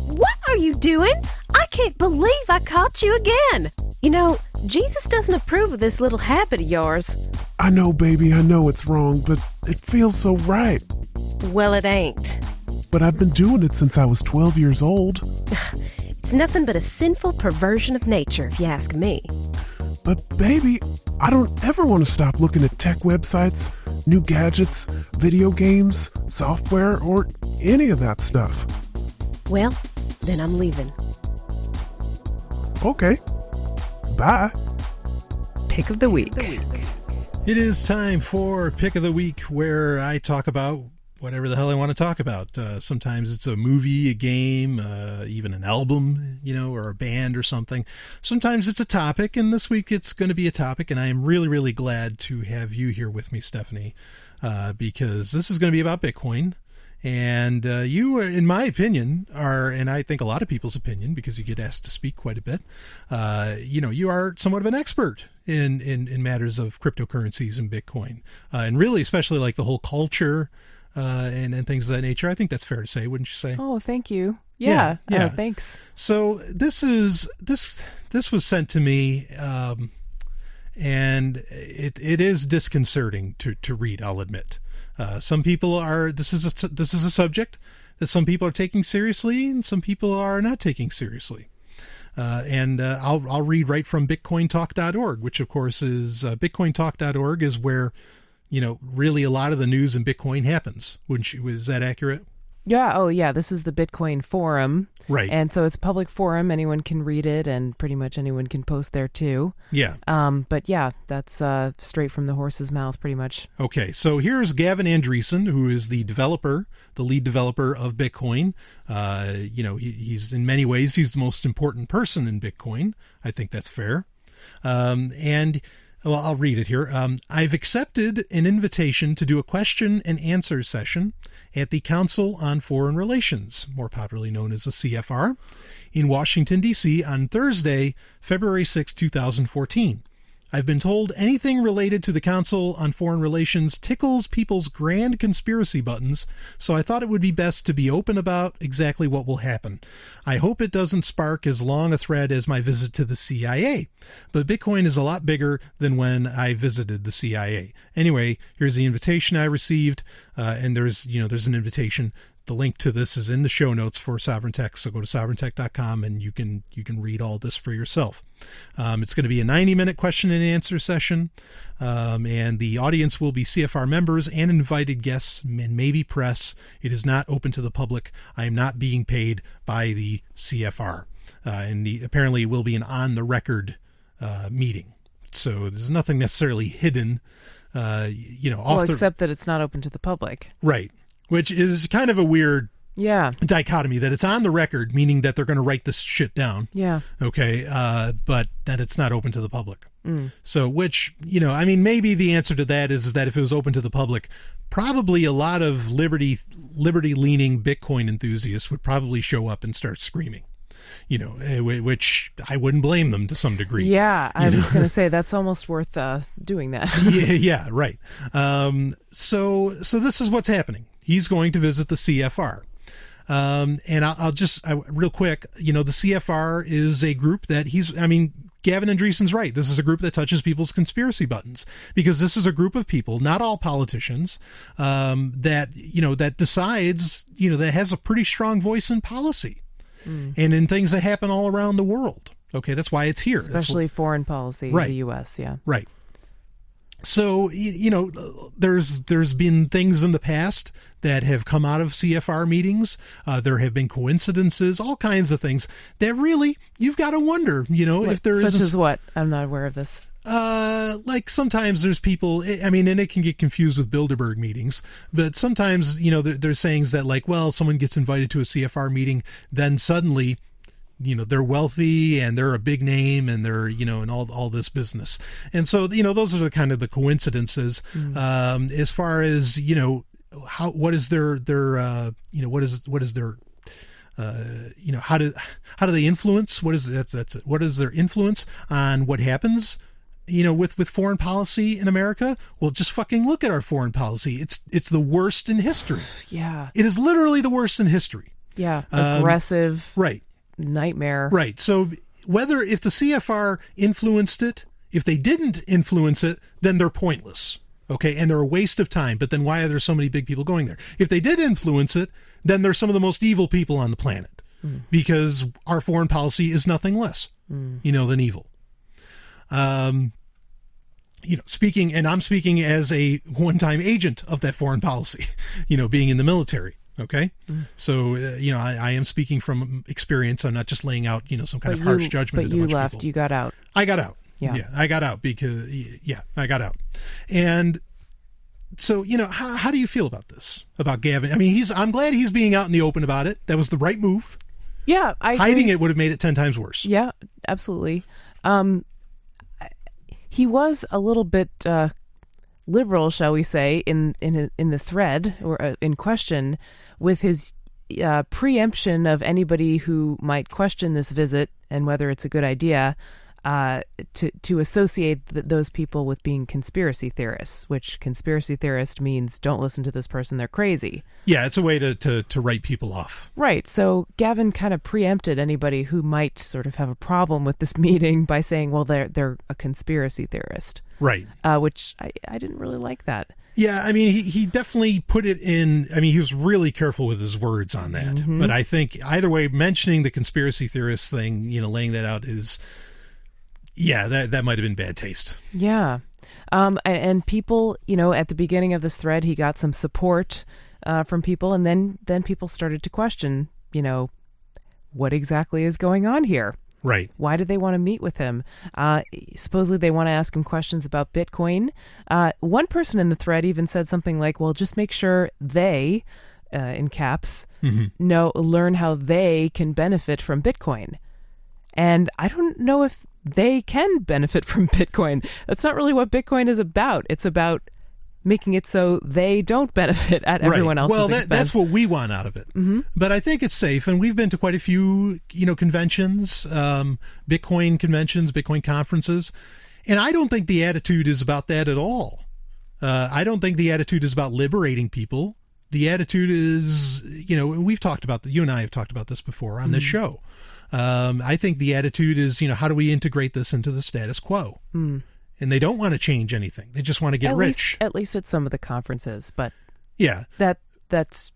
What are you doing? I can't believe I caught you again. You know, Jesus doesn't approve of this little habit of yours. I know, baby, I know it's wrong, but it feels so right. Well, it ain't. But I've been doing it since I was 12 years old. It's nothing but a sinful perversion of nature, if you ask me. But baby, I don't ever want to stop looking at tech websites, new gadgets, video games, software, or any of that stuff. Well, then I'm leaving. Okay. Bye. Pick of the week. It is time for Pick of the Week, where I talk about whatever the hell I want to talk about. Sometimes it's a movie, a game, even an album, you know, or a band or something. Sometimes it's a topic, and this week it's going to be a topic, and I am really, really glad to have you here with me, Stephanie, because this is going to be about Bitcoin. And you, in my opinion, are, and I think a lot of people's opinion, because you get asked to speak quite a bit, you know, you are somewhat of an expert in matters of cryptocurrencies and Bitcoin, and really, especially like the whole culture and things of that nature. I think that's fair to say, wouldn't you say? Oh, thank you. Yeah. Thanks. So this was sent to me, and it is disconcerting to read, I'll admit. Some people are, this is a subject that some people are taking seriously and some people are not taking seriously. And I'll read right from bitcointalk.org, which of course is, bitcointalk.org is where, you know, really a lot of the news in Bitcoin happens. Wouldn't you, is that accurate? Yeah. Oh, yeah. This is the Bitcoin forum. Right. And so it's a public forum. Anyone can read it, and pretty much anyone can post there too. Yeah. But yeah, that's straight from the horse's mouth, pretty much. Okay. So here's Gavin Andreessen, who is the lead developer of Bitcoin. You know, he's in many ways, he's the most important person in Bitcoin. I think that's fair. Well, I'll read it here. I've accepted an invitation to do a question and answer session at the Council on Foreign Relations, more popularly known as the CFR, in Washington, D.C. on Thursday, February 6, 2014. I've been told anything related to the Council on Foreign Relations tickles people's grand conspiracy buttons, so I thought it would be best to be open about exactly what will happen. I hope it doesn't spark as long a thread as my visit to the CIA, but Bitcoin is a lot bigger than when I visited the CIA. Anyway, here's the invitation I received, and there's an invitation. The link to this is in the show notes for Sovryn Tech, so go to sovereigntech.com and you can read all this for yourself. It's going to be a 90-minute question and answer session, and the audience will be CFR members and invited guests and maybe press. It is not open to the public. I am not being paid by the CFR, and apparently it will be an on-the-record meeting. So there's nothing necessarily hidden, except that it's not open to the public. Right. Which is kind of a weird dichotomy, that it's on the record, meaning that they're going to write this shit down. Yeah. Okay. But that it's not open to the public. So, which, maybe the answer to that is that if it was open to the public, probably a lot of liberty-leaning Bitcoin enthusiasts would probably show up and start screaming. Which I wouldn't blame them to some degree. Yeah, I was going to say that's almost worth doing that. yeah, right. So this is what's happening. He's going to visit the CFR. And I'll just real quick, the CFR is a group that Gavin Andreessen's right. This is a group that touches people's conspiracy buttons, because this is a group of people, not all politicians, that decides, that has a pretty strong voice in policy and in things that happen all around the world. Okay, that's why it's here. Especially foreign policy, right. In the U.S., yeah. Right. So, there's been things in the past that have come out of CFR meetings. There have been coincidences, all kinds of things that really, you've got to wonder, if there is... Such as what? I'm not aware of this. Like sometimes there's people, and it can get confused with Bilderberg meetings, but sometimes, there's sayings that like, well, someone gets invited to a CFR meeting, then suddenly... they're wealthy and they're a big name and they're, and all this business. And so, those are the kind of the coincidences. As far as, what is their how do they influence? What is their influence on what happens, with foreign policy in America? Well, just fucking look at our foreign policy. It's the worst in history. Yeah. It is literally the worst in history. Yeah. Aggressive. Right. Nightmare. Right. So if the CFR influenced it, if they didn't influence it, then they're pointless. Okay. And they're a waste of time. But then why are there so many big people going there? If they did influence it, then they're some of the most evil people on the planet, because our foreign policy is nothing less, than evil. I'm speaking as a one-time agent of that foreign policy, being in the military. Okay. So, I am speaking from experience. I'm not just laying out, some kind of harsh judgment. But you left, you got out. I got out. Yeah. I got out because, I got out. And so, how do you feel about this, about Gavin? I mean, I'm glad he's being out in the open about it. That was the right move. Yeah. Hiding it would have made it 10 times worse. Yeah, absolutely. He was a little bit, liberal, shall we say, in the thread or in question, with his preemption of anybody who might question this visit and whether it's a good idea, to associate those people with being conspiracy theorists, which conspiracy theorist means don't listen to this person, they're crazy. Yeah, it's a way to write people off. Right. So Gavin kind of preempted anybody who might sort of have a problem with this meeting by saying, well, they're a conspiracy theorist. Right. Which I didn't really like that. Yeah, I mean, he definitely put it in. I mean, he was really careful with his words on that. Mm-hmm. But I think either way, mentioning the conspiracy theorist thing, laying that out is, yeah, that might have been bad taste. Yeah. And people, at the beginning of this thread, he got some support from people. And then people started to question, what exactly is going on here? Right. Why did they want to meet with him? Supposedly they want to ask him questions about Bitcoin. One person in the thread even said something like, well, just make sure they, in caps, learn how they can benefit from Bitcoin. And I don't know if they can benefit from Bitcoin. That's not really what Bitcoin is about. It's about making it so they don't benefit at everyone else's expense. That's what we want out of it. Mm-hmm. But I think it's safe, and we've been to quite a few, conventions, Bitcoin conventions, Bitcoin conferences, And I don't think the attitude is about that at all. I don't think the attitude is about liberating people. The attitude is, we've talked about you and I have talked about this before on this show. I think the attitude is, how do we integrate this into the status quo? And they don't want to change anything. They just want to get rich. At least at some of the conferences, but yeah, that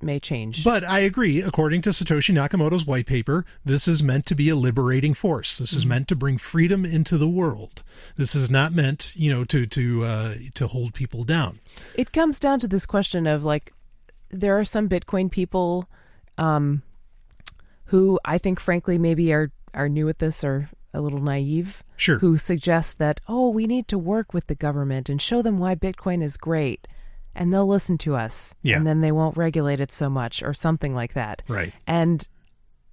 may change. But I agree. According to Satoshi Nakamoto's white paper, this is meant to be a liberating force. This is meant to bring freedom into the world. This is not meant, to hold people down. It comes down to this question of there are some Bitcoin people who I think, frankly, maybe are new at this or a little naive. Sure. Who suggest that, we need to work with the government and show them why Bitcoin is great. And they'll listen to us. Yeah. And then they won't regulate it so much or something like that. Right. And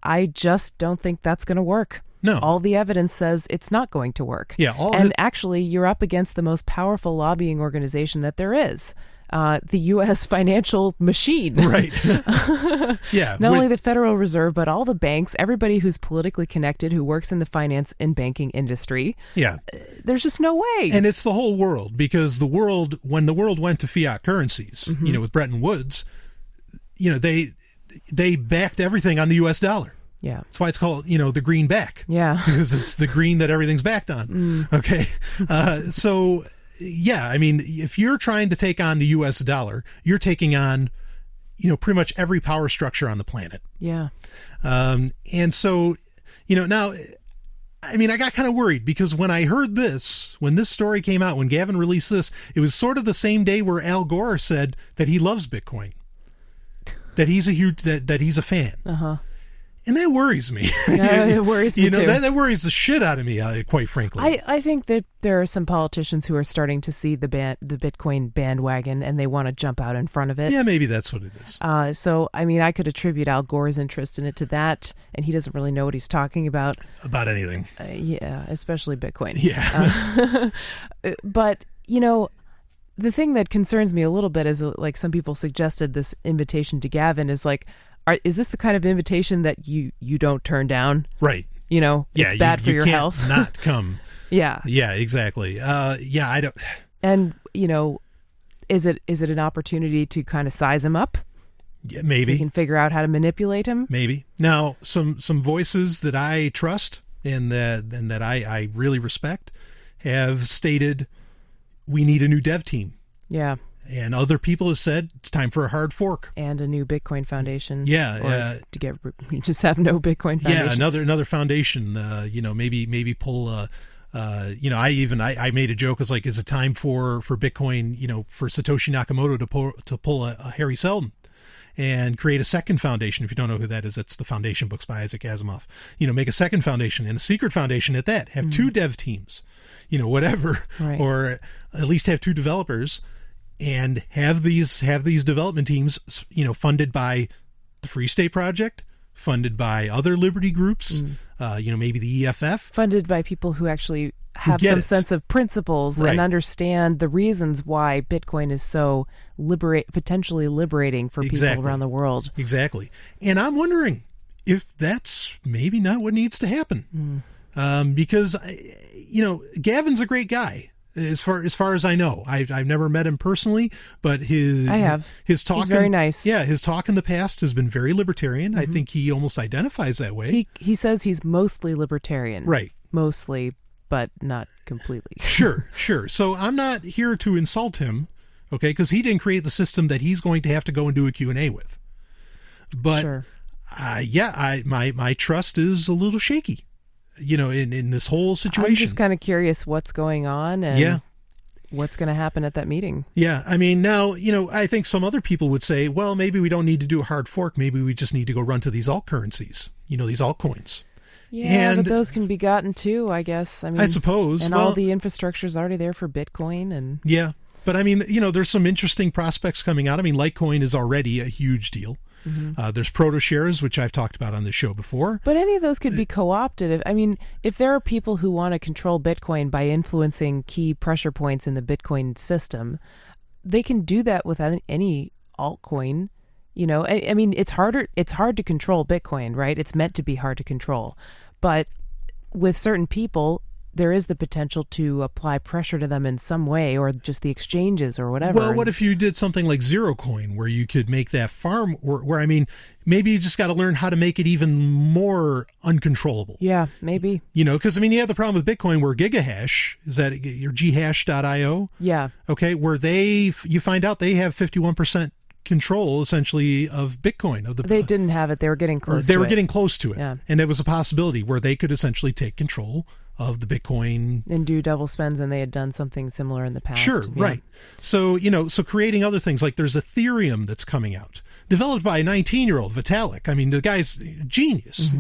I just don't think that's going to work. No. All the evidence says it's not going to work. Yeah. Actually, you're up against the most powerful lobbying organization that there is. The U.S. financial machine. Right. Yeah. Not only the Federal Reserve, but all the banks, everybody who's politically connected, who works in the finance and banking industry. Yeah. There's just no way. And it's the whole world, because when the world went to fiat currencies, with Bretton Woods, they backed everything on the U.S. dollar. Yeah. That's why it's called, the greenback. Yeah. Because it's the green that everything's backed on. Okay. So... yeah, I mean, if you're trying to take on the U.S. dollar, you're taking on, pretty much every power structure on the planet. Yeah. And so, now, I mean, I got kind of worried because when I heard this, when this story came out, when Gavin released this, it was sort of the same day where Al Gore said that he loves Bitcoin, that he's a fan. Uh-huh. And that worries me. Yeah, it worries me too. That worries the shit out of me, quite frankly. I think that there are some politicians who are starting to see the Bitcoin bandwagon and they want to jump out in front of it. Yeah, maybe that's what it is. So, I mean, I could attribute Al Gore's interest in it to that, and he doesn't really know what he's talking about. About anything. Yeah, especially Bitcoin. Yeah. But, the thing that concerns me a little bit is, some people suggested this invitation to Gavin is is this the kind of invitation that you don't turn down? Right. It's bad for your health. Not come. Yeah. Yeah, exactly. I don't. And, is it an opportunity to kind of size him up? Yeah, maybe. So you can figure out how to manipulate him? Maybe. Now, some voices that I trust and that I really respect have stated we need a new dev team. Yeah. And other people have said it's time for a hard fork and a new Bitcoin foundation. Yeah, you just have no Bitcoin foundation. Yeah, another foundation. Maybe pull. I made a joke. It's is it time for Bitcoin? For Satoshi Nakamoto to pull a Harry Seldon and create a second foundation. If you don't know who that is, that's the Foundation books by Isaac Asimov. Make a second foundation and a secret foundation at that. Have two dev teams. Whatever, right. Or at least have two developers. And have these development teams, funded by the Free State Project, funded by other liberty groups, maybe the EFF, funded by people who actually have some sense of principles and understand the reasons why Bitcoin is so potentially liberating for people around the world. Exactly. And I'm wondering if that's maybe not what needs to happen, because Gavin's a great guy. As far as I know, I've never met him personally, but his talk. He's very nice. Yeah, his talk in the past has been very libertarian. I think he almost identifies that way. He says he's mostly libertarian, right? Mostly, but not completely. Sure. So I'm not here to insult him, okay? Because he didn't create the system that he's going to have to go and do a Q&A with. But sure. My trust is a little shaky. In this whole situation. I'm just kind of curious what's going on and what's going to happen at that meeting. Yeah. I mean, now, I think some other people would say, well, maybe we don't need to do a hard fork. Maybe we just need to go run to these alt currencies, these altcoins. Yeah, but those can be gotten too, I guess. I suppose. And all the infrastructure is already there for Bitcoin. And yeah. But I mean, there's some interesting prospects coming out. I mean, Litecoin is already a huge deal. Mm-hmm. There's PROTOSHARES, which I've talked about on this show before. But any of those could be co-opted. If there are people who want to control Bitcoin by influencing key pressure points in the Bitcoin system, they can do that with any altcoin. It's hard to control Bitcoin, right? It's meant to be hard to control. But with certain people, there is the potential to apply pressure to them in some way, or just the exchanges or whatever. Well, what if you did something like Zerocoin, where you could make that farm, where I mean, maybe you just got to learn how to make it even more uncontrollable. Yeah, maybe. Because I mean, you have the problem with Bitcoin where Gigahash, is that your ghash.io? Yeah. Okay, where you find out they have 51% control essentially of Bitcoin. They didn't have it. They were getting close to it. They were getting close to it. Yeah. And it was a possibility where they could essentially take control of the Bitcoin. And do double spends, and they had done something similar in the past. Sure, right. So, so creating other things, like there's Ethereum that's coming out, developed by a 19-year-old, Vitalik. I mean, the guy's genius,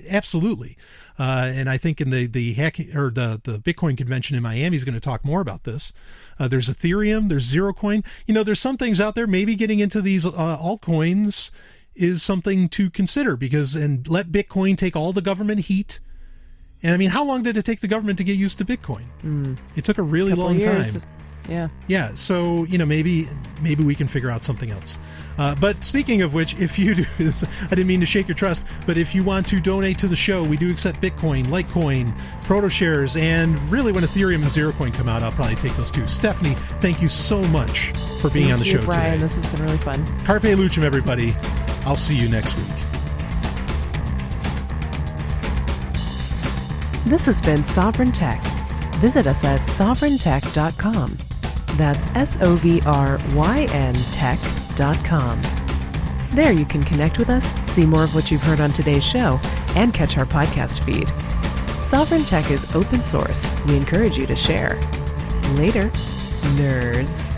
absolutely. And I think in the hacking or the Bitcoin convention in Miami is going to talk more about this. There's Ethereum, there's Zerocoin. There's some things out there. Maybe getting into these altcoins is something to consider, and let Bitcoin take all the government heat. And I mean, how long did it take the government to get used to Bitcoin? It took a really long time. Yeah. So, maybe we can figure out something else. But speaking of which, if you do this, I didn't mean to shake your trust, but if you want to donate to the show, we do accept Bitcoin, LITECOIN, PROTOSHARES, and really when Ethereum and Zerocoin come out, I'll probably take those too. Stephanie, thank you so much for being on the show Brian. today. This has been really fun. Carpe Lucem, everybody. I'll see you next week. This has been Sovryn Tech. Visit us at sovryntech.com. That's SOVRYN tech.com. There you can connect with us, see more of what you've heard on today's show, and catch our podcast feed. Sovryn Tech is open source. We encourage you to share. Later, nerds.